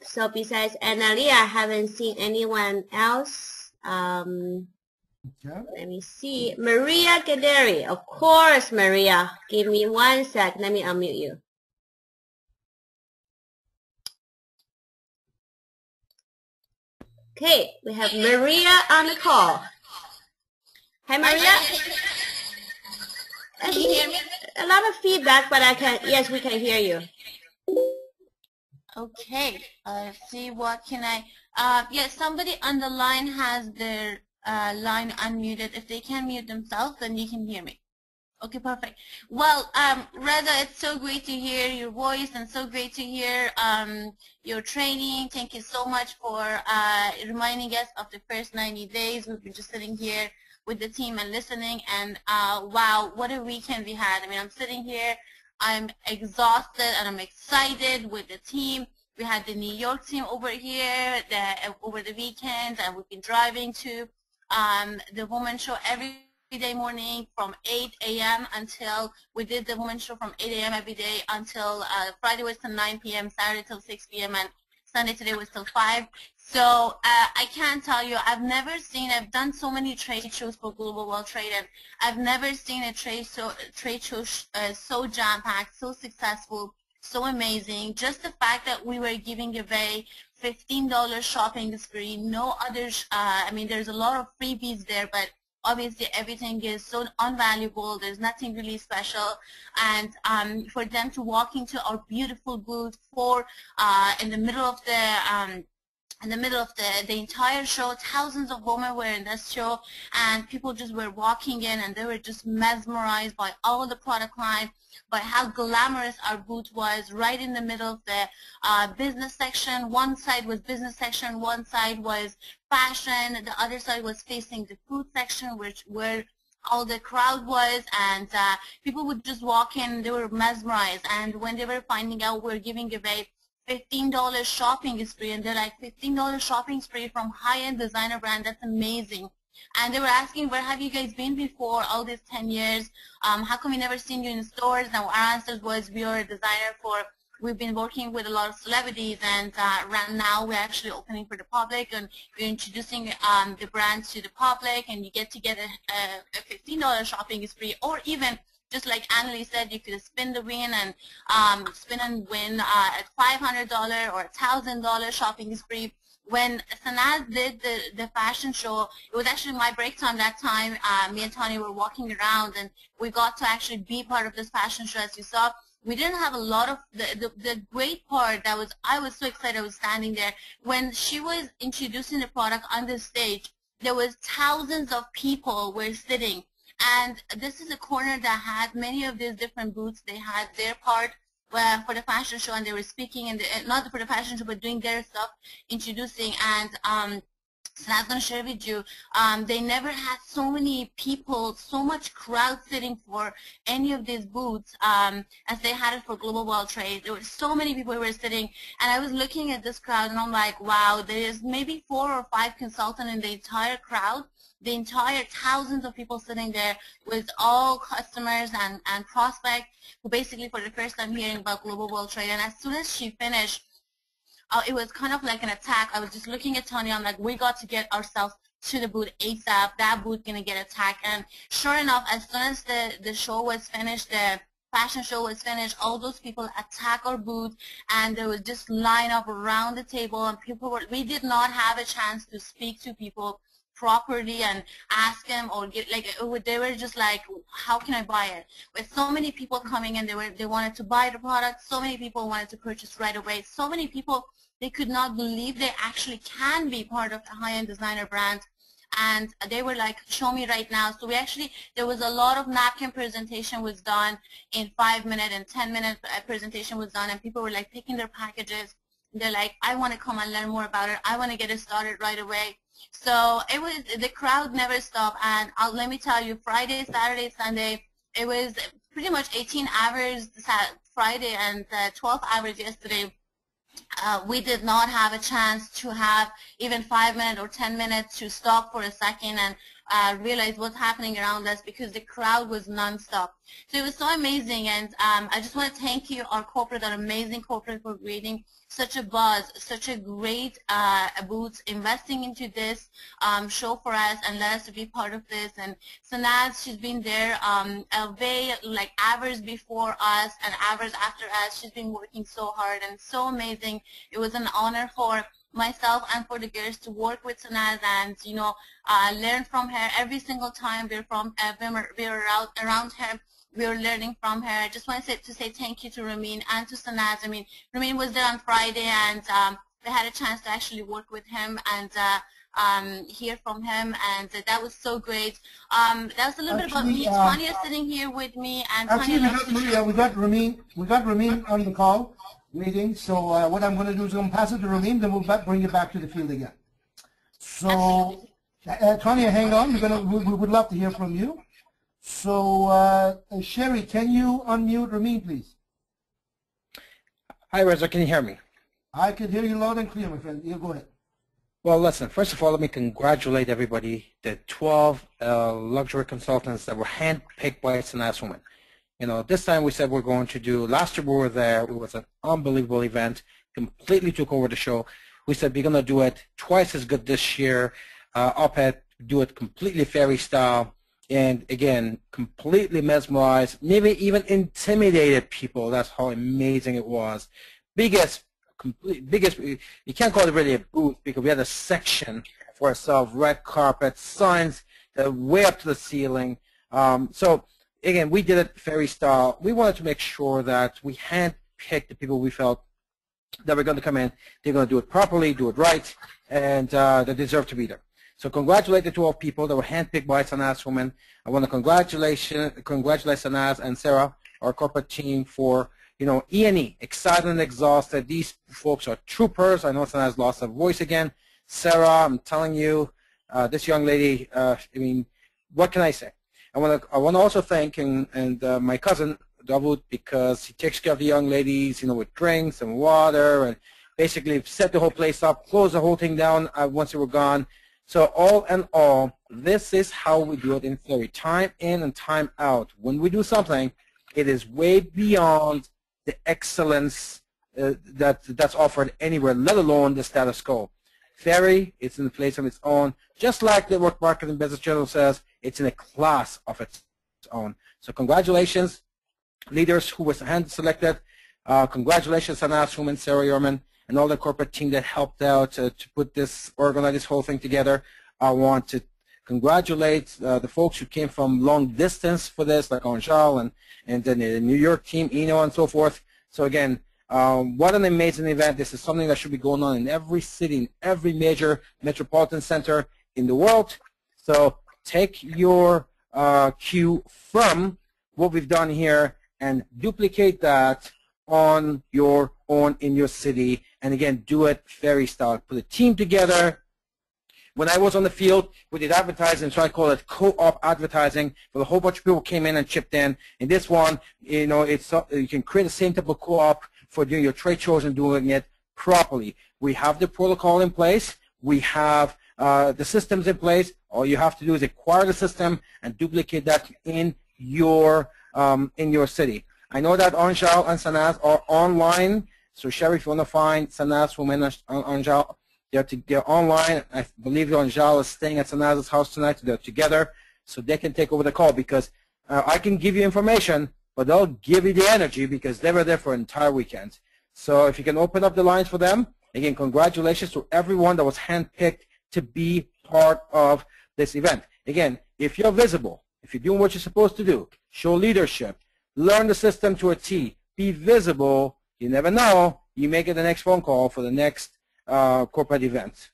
So besides Annalie, I haven't seen anyone else. Okay. Let me see. Maria Gaderi. Of course, Maria. Give me 1 sec. Let me unmute you. Okay, we have Maria on the call. Hi, Maria. Can you hear me? A lot of feedback, but I can. Yes, we can hear you. Okay. See, what can I? Yes, somebody on the line has their line unmuted. If they can mute themselves, then you can hear me. Okay, perfect. Well, Reza, it's so great to hear your voice and so great to hear your training. Thank you so much for reminding us of the first 90 days. We've been just sitting here with the team and listening, and wow, what a weekend we had. I mean, I'm sitting here, I'm exhausted and I'm excited with the team. We had the New York team over here over the weekend, and we've been driving to the women's show every day morning from 8 a.m. until we did the women's show from 8 a.m. every day until Friday was till 9 p.m., Saturday till 6 p.m., and Sunday today was till 5. So I can't tell you, I've never seen, I've done so many trade shows for Global World Trade, and I've never seen a trade show so jam-packed, so successful, so amazing. Just the fact that we were giving away $15 shopping spree, no others, I mean, there's a lot of freebies there, but obviously everything is so unvaluable. There's nothing really special, and for them to walk into our beautiful booth in the middle of the entire show, thousands of women were in this show, and people just were walking in and they were just mesmerized by all the product line, by how glamorous our booth was, right in the middle of the business section. One side was business section, one side was fashion, the other side was facing the food section, where all the crowd was, and people would just walk in, they were mesmerized. And when they were finding out we were giving away $15 shopping spree, and they're like, $15 shopping spree from high-end designer brand, that's amazing. And they were asking, where have you guys been before all these 10 years? How come we never seen you in stores? Now our answer was, we are a designer we've been working with a lot of celebrities, and right now we're actually opening for the public, and we're introducing the brand to the public, and you get a $15 shopping spree, or even just like Annalie said, you could spin the win and spin and win a $500 or $1,000 shopping spree. When Sanaz did the fashion show, it was actually my break time that time. Me and Tony were walking around, and we got to actually be part of this fashion show. As you saw, we didn't have a lot of the great part that was, I was so excited. I was standing there when she was introducing the product on the stage. There was thousands of people were sitting, and this is a corner that had many of these different booths. They had their part for the fashion show, and they were speaking, and not for the fashion show, but doing their stuff, introducing. And so I'm going to share with you, they never had so many people, so much crowd sitting for any of these booths as they had it for Global World Trade. There were so many people who were sitting, and I was looking at this crowd, and I'm like, wow, there is maybe 4 or 5 consultants in the entire crowd. The entire thousands of people sitting there with all customers and prospects who basically for the first time hearing about Global World Trade. And as soon as she finished, it was kind of like an attack. I was just looking at Tony. I'm like, we got to get ourselves to the booth ASAP. That booth gonna get attacked. And sure enough, as soon as the show was finished, the fashion show was finished, all those people attacked our booth, and there was just line up around the table, and people were. We did not have a chance to speak to people properly and ask them or get they were just like, how can I buy it? With so many people coming in, they wanted to buy the product. So many people wanted to purchase right away. So many people, they could not believe they actually can be part of the high-end designer brand, and they were like, show me right now. So there was a lot of napkin presentation was done in 5-minute and 10-minute presentation was done, and people were like picking their packages. They're like, I want to come and learn more about it. I want to get it started right away. So it was, the crowd never stopped, and let me tell you, Friday, Saturday, Sunday, it was pretty much 18 hours Friday and 12 hours yesterday. We did not have a chance to have even 5 minutes or 10 minutes to stop for a second and realize what's happening around us, because the crowd was nonstop. So it was so amazing, and I just want to thank you, our corporate, our amazing corporate, for creating such a buzz, such a great booth, investing into this show for us and let us to be part of this. And Sanaz, she's been there way like hours before us and hours after us. She's been working so hard and so amazing. It was an honor for myself and for the girls to work with Sanaz and, you know, learn from her every single time we're around her. We were learning from her. I just want to say thank you to Ramin and to Sanaz. I mean, Ramin was there on Friday, and we had a chance to actually work with him and hear from him, and that was so great. That was a little bit about me. Tanya sitting here with me, and actually, Tanya we got Ramin on the call waiting. So what I'm going to do is I'm going to pass it to Ramin, then we'll bring it back to the field again. So Tanya, hang on. We would love to hear from you. So, Sherry, can you unmute Ramin, please? Hi, Reza. Can you hear me? I can hear you loud and clear, my friend. You go ahead. Well, listen, first of all, let me congratulate everybody, the 12 luxury consultants that were handpicked by Sanaz women. You know, this time we said we're going to do, last year we were there, it was an unbelievable event, completely took over the show. We said we're going to do it twice as good this year, do it completely fairy style. And again, completely mesmerized, maybe even intimidated people. That's how amazing it was. Biggest, you can't call it really a booth because we had a section for ourselves, red carpet, signs way up to the ceiling. So again, we did it fairy style. We wanted to make sure that we handpicked the people we felt that were going to come in. They're going to do it properly, do it right, and they deserve to be there. So congratulate the 12 people that were handpicked by Sanaz women. I want to congratulate Sanaz and Sarah, our corporate team, for, you know, E&E, excited and exhausted. These folks are troopers. I know Sanaz lost her voice again. Sarah, I'm telling you, this young lady, I mean, what can I say? I want to also thank my cousin Davut, because he takes care of the young ladies, you know, with drinks and water, and basically set the whole place up, closed the whole thing down once they were gone. So all in all, this is how we do it in theory. Time in and time out. When we do something, it is way beyond the excellence that's offered anywhere, let alone the status quo. Theory, it's in a place of its own. Just like the Work Marketing Business Journal says, it's in a class of its own. So congratulations, leaders who was hand selected. Congratulations, Anas, Human, Sarah Yorman, and all the corporate team that helped out to organize this whole thing together. I want to congratulate the folks who came from long distance for this, like Anjal and then the New York team, Eno, and so forth. So again, what an amazing event. This is something that should be going on in every city, in every major metropolitan center in the world. So take your cue from what we've done here and duplicate that on your own in your city, and again, do it fairy style. Put a team together. When I was on the field, we did advertising, so I call it co-op advertising, where a whole bunch of people came in and chipped in. In this one, you know, you can create the same type of co-op for doing your trade shows and doing it properly. We have the protocol in place. We have the systems in place. All you have to do is acquire the system and duplicate that in your city. I know that Anjal and Sanaz are online, so Sherry, if you want to find Sanaz, Women, and Anjal, they're online. I believe Anjal is staying at Sanaz's house tonight. They're together, so they can take over the call, because I can give you information, but they'll give you the energy because they were there for an entire weekend. So if you can open up the lines for them, again, congratulations to everyone that was handpicked to be part of this event. Again, if you're visible, if you're doing what you're supposed to do, show leadership, learn the system to a T, be visible, you never know, you may get the next phone call for the next corporate event.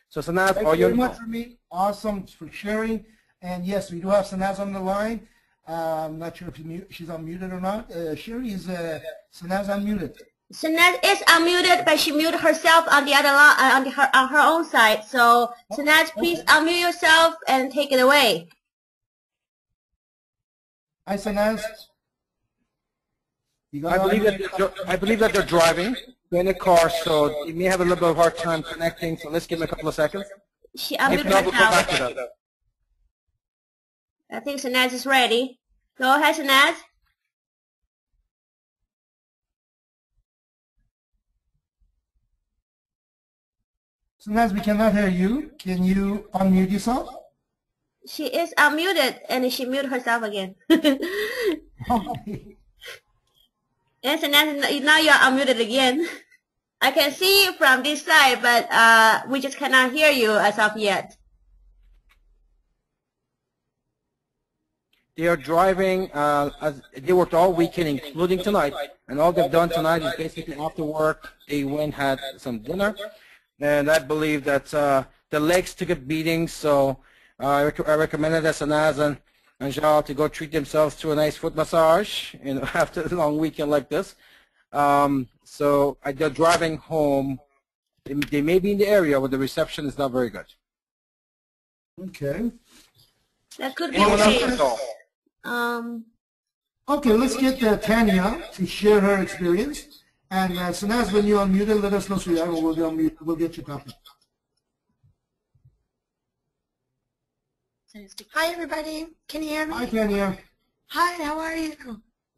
So Sanaz, thank you very much, Rami. Awesome for sharing. And yes, we do have Sanaz on the line. I'm not sure if she's unmuted or not. Sherry, is Sanaz unmuted? Sanaz is unmuted, but she muted herself on the other line, on her own side. So Sanaz, please unmute yourself and take it away. Hi, Sanaz. I believe that they're driving. They're in a car, so they may have a little bit of a hard time connecting. So let's give them a couple of seconds. She unmuted herself. I think Sanaz is ready. Go ahead, Sanaz. Sanaz, we cannot hear you. Can you unmute yourself? She is unmuted, and she muted herself again. And Sanaz, now you're unmuted again. I can see you from this side, but we just cannot hear you as of yet. They are driving, they worked all weekend, including tonight, and all they've done tonight is basically after work, they went had some dinner, and I believe that the legs took a beating, so I recommended that Sanaz and Anjal to go treat themselves to a nice foot massage, you know, after a long weekend like this. So they're driving home. They may be in the area where the reception is not very good. Okay. That could be the case. Okay, let's get Tanya to share her experience. And Sanaz, when you're unmuted, let us know so we'll get you copied. Hi, everybody. Can you hear me? Hi, Tanya. Hi, how are you?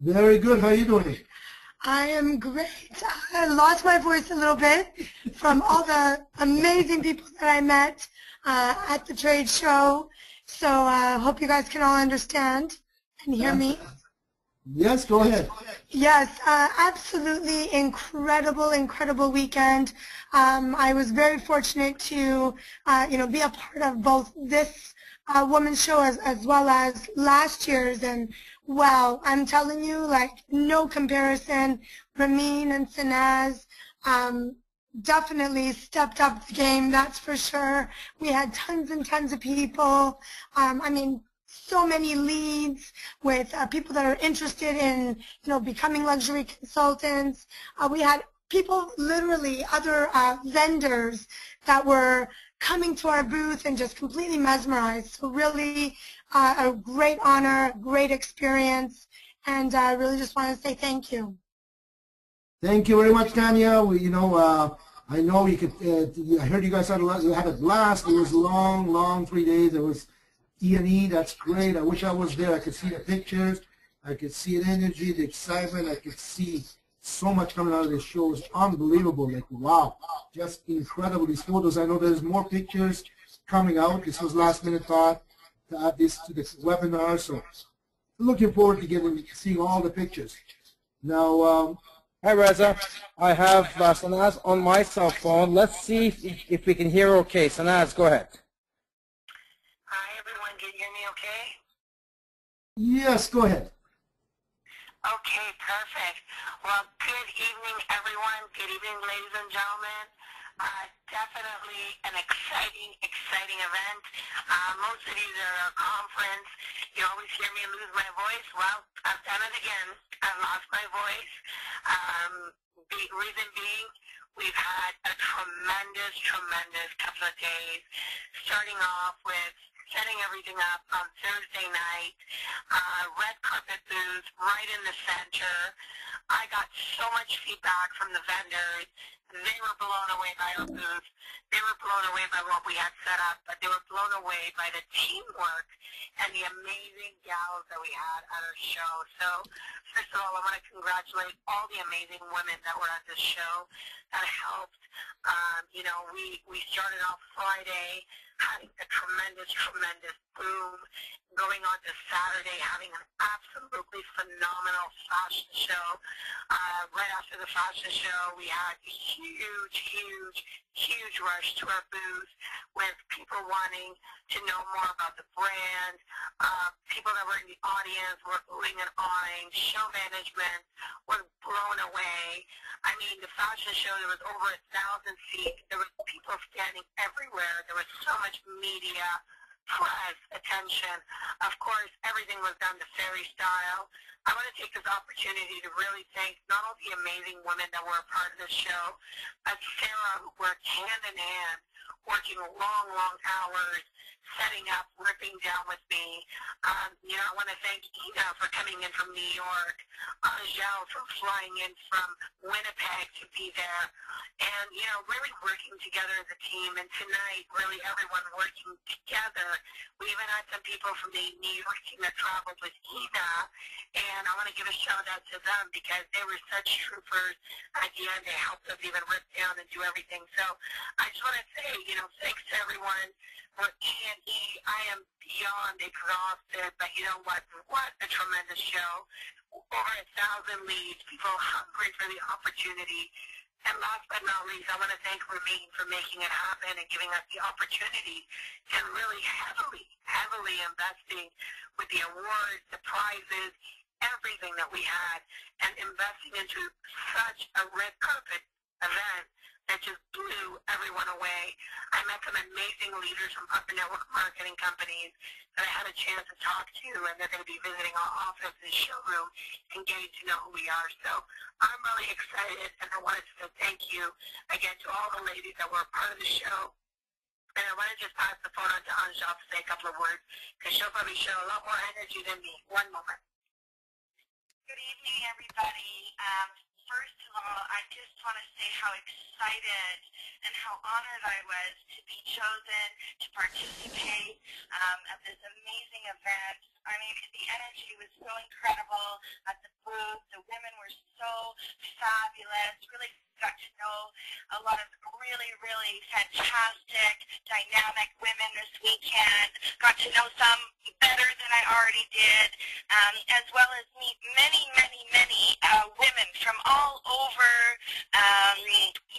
Very good. How are you doing? I am great. I lost my voice a little bit from all the amazing people that I met at the trade show. So I hope you guys can all understand and hear me. Yes, go ahead. Yes, absolutely incredible, incredible weekend. I was very fortunate to, be a part of both this women's show as well as last year's, and wow, I'm telling you, like, no comparison. Ramin and Sanaz definitely stepped up the game, that's for sure. We had tons and tons of people. I mean, so many leads with people that are interested in, becoming luxury consultants. We had people, literally other vendors that were coming to our booth and just completely mesmerized. So really a great honor, great experience, and I really just want to say thank you. Thank you very much, Tanya. I know you could. I heard you guys had a blast. It was long 3 days. It was E&E. That's great. I wish I was there. I could see the pictures. I could see the energy, the excitement. I could see so much coming out of this show. It was unbelievable. Like, wow, just incredible. These photos. I know there's more pictures coming out. This was last minute thought to add this to the webinar. So looking forward to seeing all the pictures. Now, Hi, Reza. I have Sanaz on my cell phone. Let's see if we can hear okay. Sanaz, go ahead. Hi, everyone. Can you hear me okay? yes, go ahead. Okay, perfect. Well, good evening, everyone. Good evening, ladies and gentlemen. Definitely an exciting event. Most of you that are at our conference, you always hear me lose my voice. Well, I've done it again. I've lost my voice. Reason being, we've had a tremendous couple of days, starting off with setting everything up on Thursday night, red carpet booth right in the center. I got so much feedback from the vendors. They were blown away by our booth. They were blown away by what we had set up, but they were blown away by the teamwork and the amazing gals that we had at our show. So, first of all, I want to congratulate all the amazing women that were at this show that helped. You know, we started off Friday having a tremendous boom, going on to Saturday having an absolutely phenomenal fashion show. Right after the fashion show, we had a huge rush to our booth with people wanting to know more about the brand. People that were in the audience were oohing and awing. Show management was blown away. I mean, the fashion show, there was over 1,000 feet. There was people standing everywhere. There was so much media, press, attention. Of course, everything was done the fairy style. I want to take this opportunity to really thank not only the amazing women that were a part of the show, but Sarah, who worked hand in hand, working long hours, setting up, ripping down with me. You know, I want to thank Ina for coming in from New York, Angel for flying in from Winnipeg to be there, and, you know, really working together as a team. And tonight, really everyone working together. We even had some people from the New York team that traveled with Ina, and I want to give a shout out to them because they were such troopers. At the end, they helped us even rip down and do everything. So I just want to say, you know, thanks to everyone for E&E. I am beyond exhausted, but you know what? What a tremendous show. Over 1,000 leads, people hungry for the opportunity. And last but not least, I want to thank Ramin for making it happen and giving us the opportunity and really heavily investing with the awards, the prizes, everything that we had, and investing into such a red carpet event that just blew everyone away. I met some amazing leaders from other network marketing companies that I had a chance to talk to, and they're going to be visiting our office and showroom and getting to know who we are. So I'm really excited, and I wanted to say thank you again to all the ladies that were a part of the show. And I want to just pass the phone on to Anjal to say a couple of words, because she'll probably show a lot more energy than me. One moment. Good evening, everybody. First of all, I just want to say how excited and how honored I was to be chosen to participate at this amazing event. I mean, the energy was so incredible at the booth. The women were so fabulous. Really got to know a lot of really fantastic, dynamic women this weekend. Got to know some better than I already did, as well as meet many women from all over,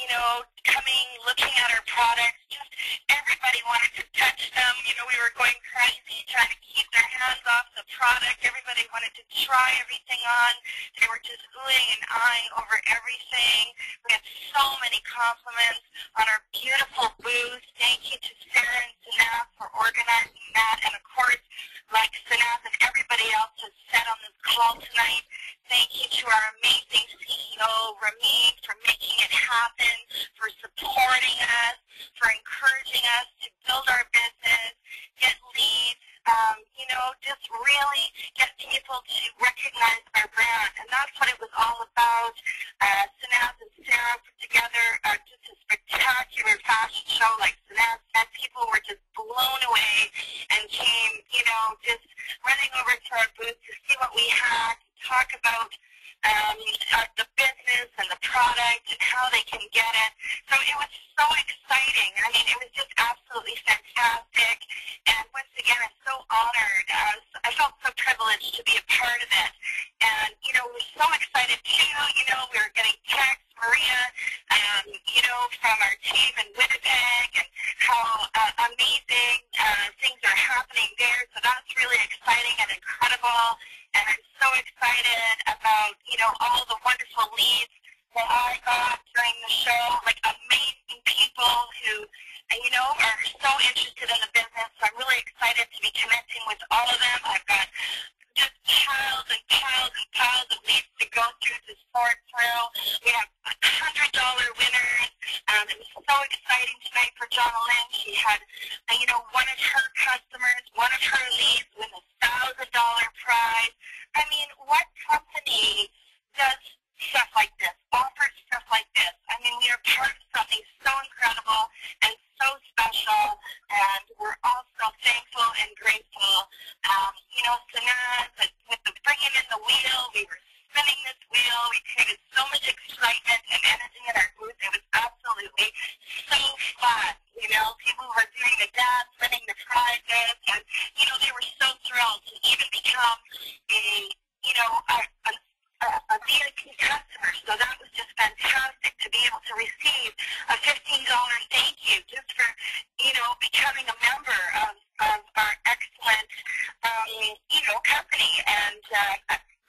you know, coming, looking at our products. Just everybody wanted to touch them. You know, we were going crazy trying to keep their hands off the product. Everybody wanted to try everything on. They were just oohing and eyeing over everything. We had so many compliments on our beautiful booth. Thank you to Sarah and Sanaz for organizing that. And of course, like Sanaz and everybody else has said on this call tonight, thank you to our amazing CEO, Ramin, for making it happen, for supporting us, for encouraging us to build our business, get leads, you know, just really get people to recognize our brand. And that's what it was all about. Sanaz and Sarah put together just this spectacular fashion show like Sanaz said. People were just blown away and came, you know, just running over to our booth to see what we had, to talk about the business and the product and how they can get it. So it was so exciting. I mean, it was just absolutely fantastic. And once again, I'm so honored. I felt so privileged to be a part of it. And, you know, we're so excited too. You know, we were getting texts, Maria, you know, from our team in Winnipeg, and how amazing things are happening there. So that's really exciting and incredible. And I'm so excited about, you know, all the wonderful leads that I got during the show, like amazing people who, you know, are so interested in the business. So I'm really excited to be connecting with all of them. I've got just piles and piles and piles of leads to go through to sort through. We have $100 winners. It was so exciting tonight for Jonalyn. She had, you know, one of her customers, one of her leads win a $1,000 prize. I mean, what company does stuff like this, offers stuff like this? I mean, we are part of something so incredible and so special, and we're all so thankful and grateful. You know, Sanaz, with the bringing in the wheel, we were spinning this wheel. We created so much excitement and energy in our booth. It was absolutely so fun. You know, people were doing the dance, winning the prizes, and, you know, they were so thrilled to even become a VIP customer. So that was just fantastic to be able to receive a $15 thank you just for, you know, becoming a member of our excellent, you know, company, and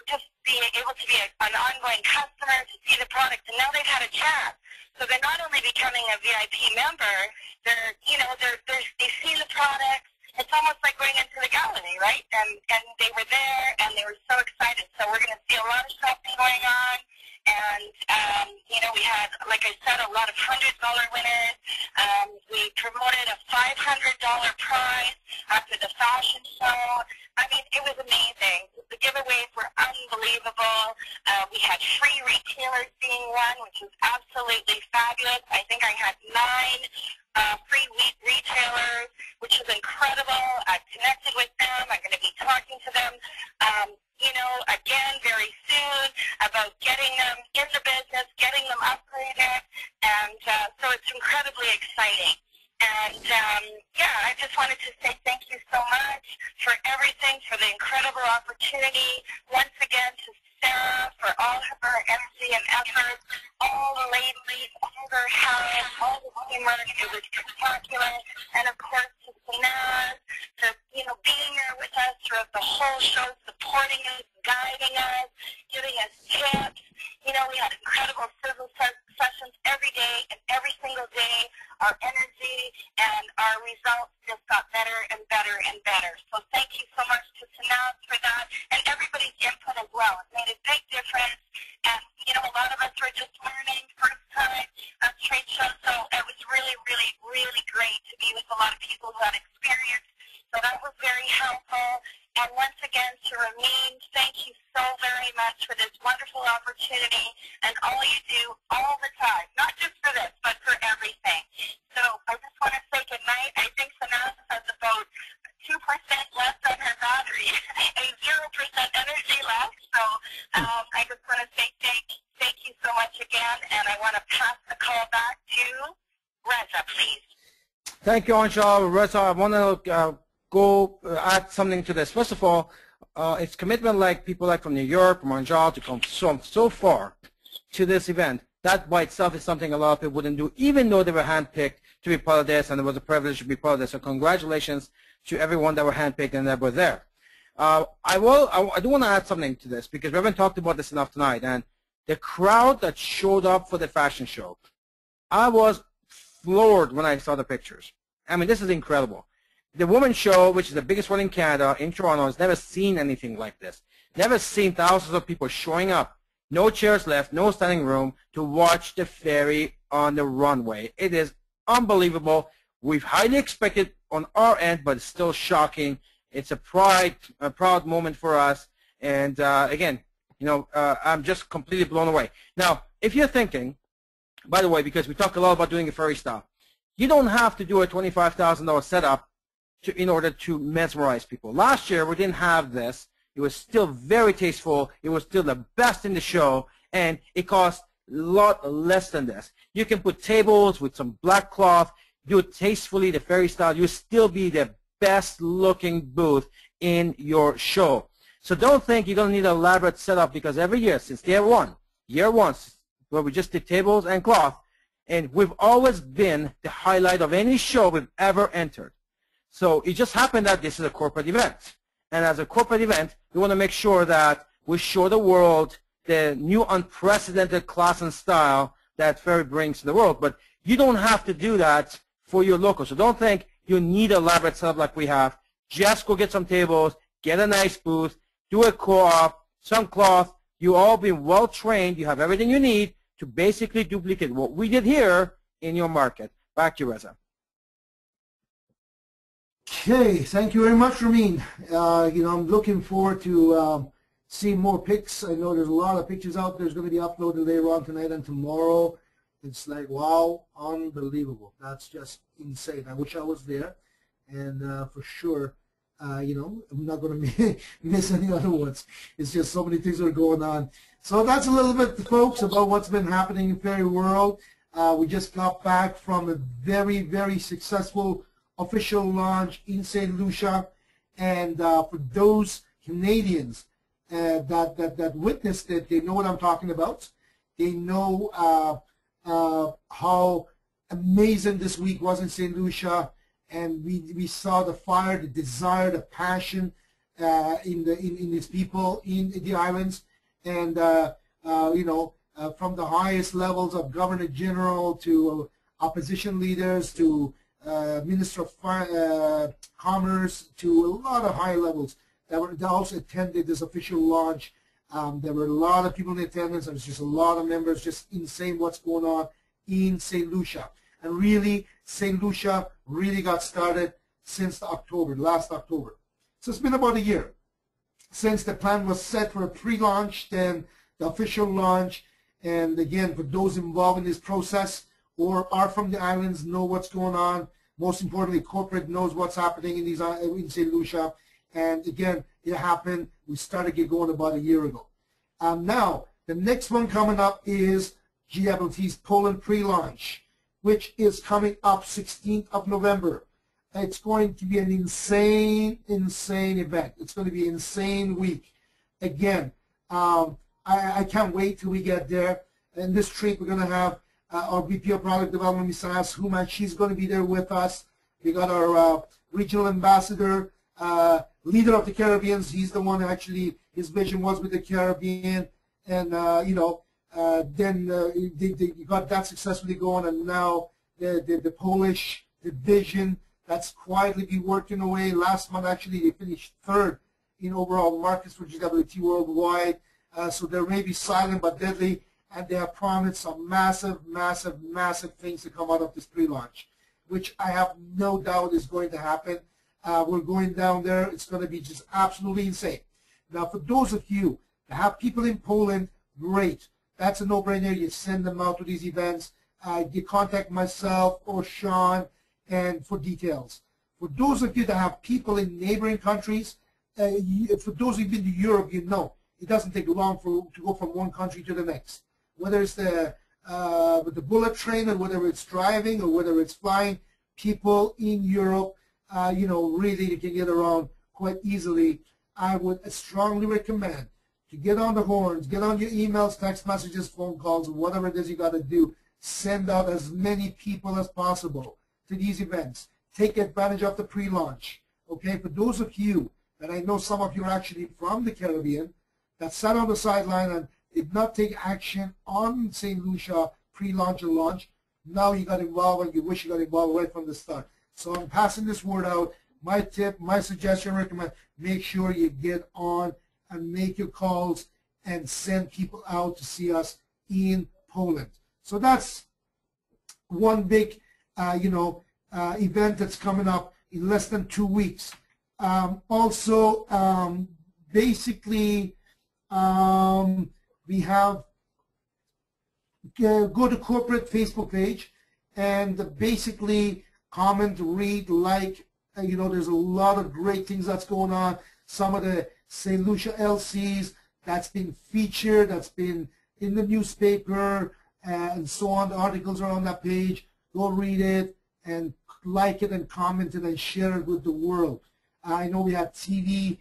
just being able to be an ongoing customer, to see the product, and now they've had a chance. So they're not only becoming a VIP member, they're, you know, they've seen the products. It's almost like going into the gallery, right? And they were there, and they were so excited. So we're going to see a lot of shopping going on. And, you know, we had, like I said, a lot of $100 winners. We promoted a $500 prize after the fashion show. I mean, it was amazing. The giveaways were unbelievable. We had free retailers being won, which was absolutely fabulous. I think I had 9 free retailers, which was incredible. I've connected with them. I'm going to be talking to them, you know, again very soon about getting them in the business, getting them upgraded, and so it's incredibly exciting. And, yeah, I just wanted to say thank you so much for everything, for the incredible opportunity, once again to Sarah for all her energy and effort, all the ladies, all their help, all the teamwork. It was spectacular. And, of course, to Sanaz, for, you know, being there with us throughout the whole show, supporting us, guiding us, giving us tips. You know, we had incredible sizzle sessions every day, and every single day our energy and our results just got better and better and better. So thank you so much to Sanaz for that, and everybody's input as well. It made a big difference, and, you know, a lot of us were just learning first time at trade show, so it was really, really, really great to be with a lot of people who had experience. So that was very helpful. And once again, to Ramin, thank you so very much for this wonderful opportunity and all you do all the time, not just for this, but for everything. So I just want to say good night. I think Sanaz has about 2% left on her battery and 0% energy left. So I just want to say thank you so much again, and I want to pass the call back to Reza, please. Thank you, Anshul. Reza, I want to add something to this. First of all, it's commitment like people like from New York, from Montreal, to come so far to this event. That by itself is something a lot of people wouldn't do, even though they were handpicked to be part of this, and it was a privilege to be part of this. So congratulations to everyone that were handpicked and that were there. I do want to add something to this, because we haven't talked about this enough tonight. And the crowd that showed up for the fashion show, I was floored when I saw the pictures. I mean, this is incredible. The women's show, which is the biggest one in Canada, in Toronto, has never seen anything like this. Never seen thousands of people showing up. No chairs left, no standing room to watch the fairy on the runway. It is unbelievable. We've highly expected on our end, but it's still shocking. It's a proud moment for us. And again, you know, I'm just completely blown away. Now, if you're thinking, by the way, because we talk a lot about doing a fairy style, you don't have to do a $25,000 setup in order to mesmerize people. Last year, we didn't have this. It was still very tasteful. It was still the best in the show, and it cost a lot less than this. You can put tables with some black cloth, do it tastefully, the fairy style. You'll still be the best looking booth in your show. So don't think you're going to need an elaborate setup, because every year since year one, where we just did tables and cloth, and we've always been the highlight of any show we've ever entered. So it just happened that this is a corporate event. And as a corporate event, we want to make sure that we show the world the new unprecedented class and style that Fairy brings to the world. But you don't have to do that for your local. So don't think you need an elaborate setup like we have. Just go get some tables, get a nice booth, do a co-op, some cloth. You all been well trained. You have everything you need to basically duplicate what we did here in your market. Back to you, Reza. Okay, thank you very much, Ramin. I'm looking forward to seeing more pics. I know there's a lot of pictures out there. There's going to be uploaded later on tonight and tomorrow. It's like, wow, unbelievable. That's just insane. I wish I was there. And for sure, I'm not going to miss any other ones. It's just so many things are going on. So that's a little bit, folks, about what's been happening in Fairy World. We just got back from a very, very successful official launch in St. Lucia, and for those Canadians that witnessed it, they know what I'm talking about. They know how amazing this week was in St. Lucia, and we saw the fire, the desire, the passion in these people in the islands, and from the highest levels of Governor General to opposition leaders to Minister of Commerce, to a lot of high levels that also attended this official launch. There were a lot of people in attendance. There was just a lot of members. Just insane what's going on in St. Lucia. And really, St. Lucia really got started since last October. So it's been about a year since the plan was set for a pre-launch, then the official launch. And again, for those involved in this process or are from the islands, know what's going on. Most importantly, corporate knows what's happening in St. Lucia. And again, it happened. We started get going about a year ago. Now, the next one coming up is GWT's Poland pre-launch, which is coming up 16th of November. It's going to be an insane, insane event. It's going to be an insane week. Again, I can't wait till we get there. In this trip, we're going to have our VP of Product Development, Ms. Human. She's going to be there with us. We got our regional ambassador, leader of the Caribbean. He's the one actually, his vision was with the Caribbean. And, then they got that successfully going. And now the Polish division that's quietly be working away. Last month, actually, they finished third in overall markets for GWT worldwide. So they may be silent but deadly. And they have promised some massive, massive, massive things to come out of this pre-launch, which I have no doubt is going to happen. We're going down there. It's going to be just absolutely insane. Now, for those of you that have people in Poland, great. That's a no-brainer. You send them out to these events. You contact myself or Sean and for details. For those of you that have people in neighboring countries, for those who've been to Europe, you know it doesn't take long to go from one country to the next. Whether it's the bullet train or whether it's driving or whether it's flying, people in Europe, really you can get around quite easily. I would strongly recommend to get on the horns, get on your emails, text messages, phone calls, whatever it is you got to do. Send out as many people as possible to these events. Take advantage of the pre-launch. Okay, for those of you, and I know some of you are actually from the Caribbean, that sat on the sideline and did not take action on St. Lucia pre-launch or launch. Now you got involved and you wish you got involved right from the start. So I'm passing this word out. My tip, my suggestion, recommend, make sure you get on and make your calls and send people out to see us in Poland. So that's one big, event that's coming up in less than 2 weeks. Basically, we have go to corporate Facebook page and basically comment, read, like. You know, there's a lot of great things that's going on. Some of the St. Lucia LCs that's been featured, that's been in the newspaper, and so on. The articles are on that page. Go read it and like it and comment it and share it with the world. I know we had TV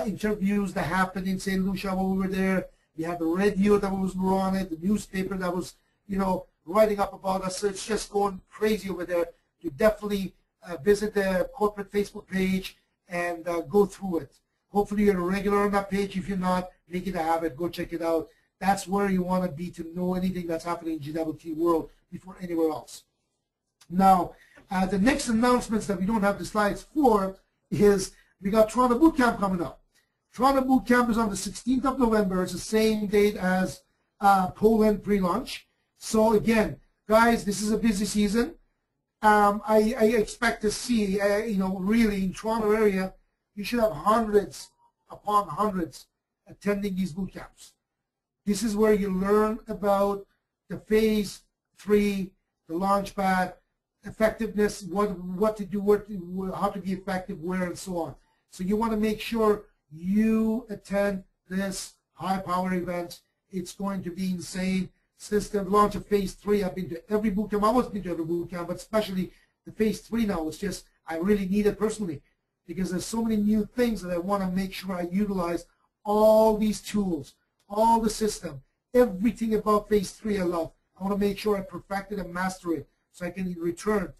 interviews that happened in St. Lucia when we were there. We had the radio that was on it, the newspaper that was, you know, writing up about us. So it's just going crazy over there. You definitely visit the corporate Facebook page and go through it. Hopefully you're a regular on that page. If you're not, make it a habit. Go check it out. That's where you want to be to know anything that's happening in GWT world before anywhere else. Now, the next announcements that we don't have the slides for is we got Toronto Bootcamp coming up. Toronto Bootcamp is on the 16th of November. It's the same date as Poland pre-launch. So again, guys, this is a busy season. I expect to see, you know, really in Toronto area, you should have hundreds upon hundreds attending these boot camps. This is where you learn about the phase 3, the launch pad, effectiveness, what to do, how to be effective, where, and so on. So you want to make sure you attend this high-power event. It's going to be insane. Since the launch of phase 3, I've been to every boot camp. I almost been to every boot camp, but especially the phase 3 now. It's just, I really need it personally because there's so many new things that I want to make sure I utilize all these tools, all the system, everything about phase 3 I love. I want to make sure I perfect it and master it so I can in return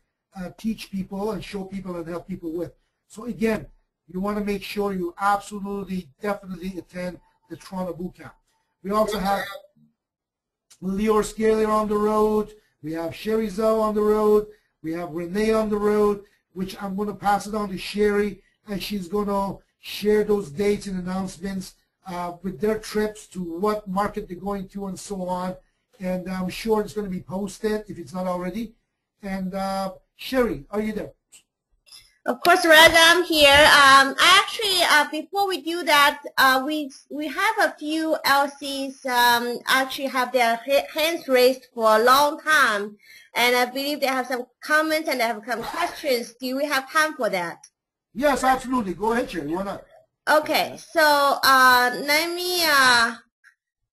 teach people and show people and help people with. So again, you want to make sure you absolutely, definitely attend the Toronto Boot Camp. We also have Lior Scaler on the road. We have Sherry Zhao on the road. We have Renee on the road, which I'm going to pass it on to Sherry, and she's going to share those dates and announcements with their trips to what market they're going to and so on. And I'm sure it's going to be posted if it's not already. And Sherry, are you there? Of course, Reza, I'm here. I actually, before we do that, we have a few LCs actually have their hands raised for a long time, and I believe they have some comments and they have some questions. Do we have time for that? Yes, absolutely. Go ahead, Sherry. Why not? Okay, so let me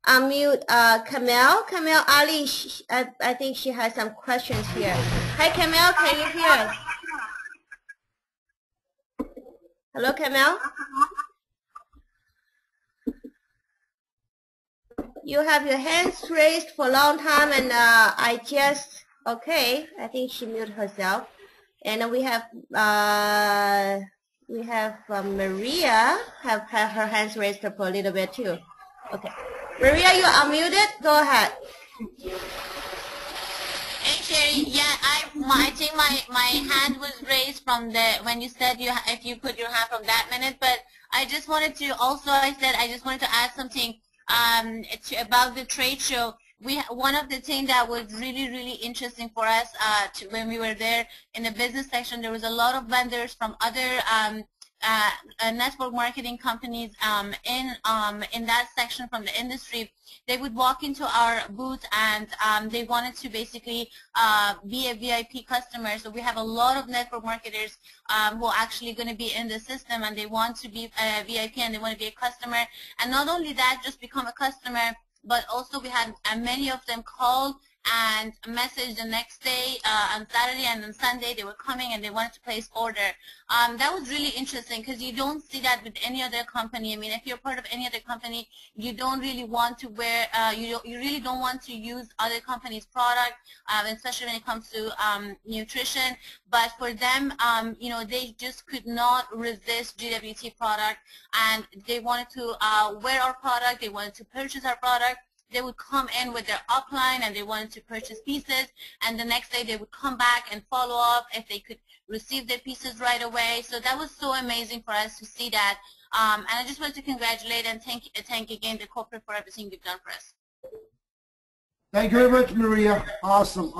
unmute Kamel. Kamel Ali, I think she has some questions here. Hi, Kamel, can you hear us? Hello, Kamel? You have your hands raised for a long time, and okay, I think she muted herself. And we have Maria have her hands raised for a little bit too. Okay, Maria, you are muted. Go ahead. Hey Sherry, yeah, I think my hand was raised from when you said if you put your hand from that minute, but I just wanted to also I just wanted to add something about the trade show. One of the things that was really interesting for us when we were there in the business section, there was a lot of vendors from other network marketing companies in that section from the industry. They would walk into our booth and they wanted to basically be a VIP customer. So we have a lot of network marketers who are actually going to be in the system, and they want to be a VIP and they want to be a customer. And not only that, just become a customer, but also we had many of them call and message the next day on Saturday and on Sunday they were coming and they wanted to place order. That was really interesting because you don't see that with any other company. I mean, if you're part of any other company, you don't really want to wear, you really don't want to use other companies' product, especially when it comes to nutrition. But for them, you know, they just could not resist GWT product, and they wanted to wear our product. They wanted to purchase our product. They would come in with their upline and they wanted to purchase pieces, and the next day they would come back and follow up if they could receive their pieces right away. So that was so amazing for us to see that. And I just want to congratulate and thank again the corporate for everything you've done for us. Thank you very much, Maria. Awesome.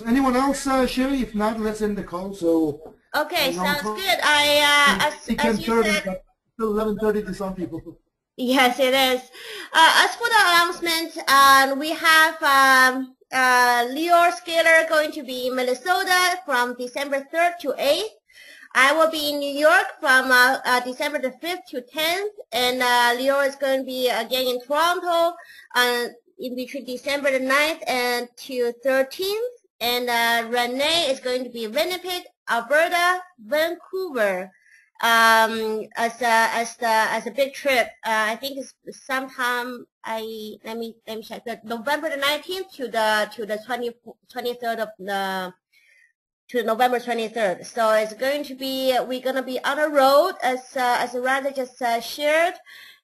Anyone else, Sherry? If not, let's end the call. So okay, sounds good. As you said, 11:30 to some people. Yes, it is. As for the announcement, we have Leo Scaler going to be in Minnesota from December 3rd to 8th. I will be in New York from December the 5th to 10th, and Leo is going to be again in Toronto in between December the 9th and to 13th, and Renee is going to be in Winnipeg, Alberta, Vancouver, as a big trip. I think it's sometime let me check that November the 19th to the 23rd of the to November 23rd. So it's going to be we're gonna be on the road as Reza just shared.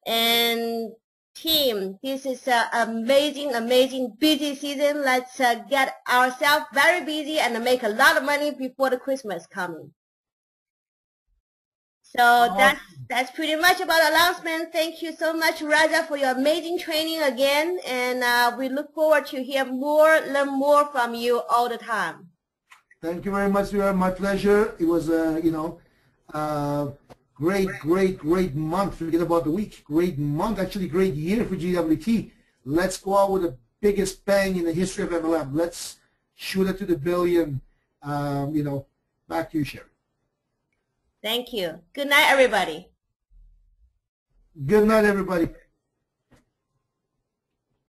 And team, this is an amazing busy season. Let's get ourselves very busy and make a lot of money before the Christmas coming. So that's pretty much about the announcement. Thank you so much, Reza, for your amazing training again, and we look forward to learn more from you all the time. Thank you very much, sweetheart. My pleasure. It was great month. Forget about the week. Great month, actually great year for GWT. Let's go out with the biggest bang in the history of MLM. Let's shoot it to the billion. Back to you, Sherry. Thank you. Good night, everybody. Good night, everybody.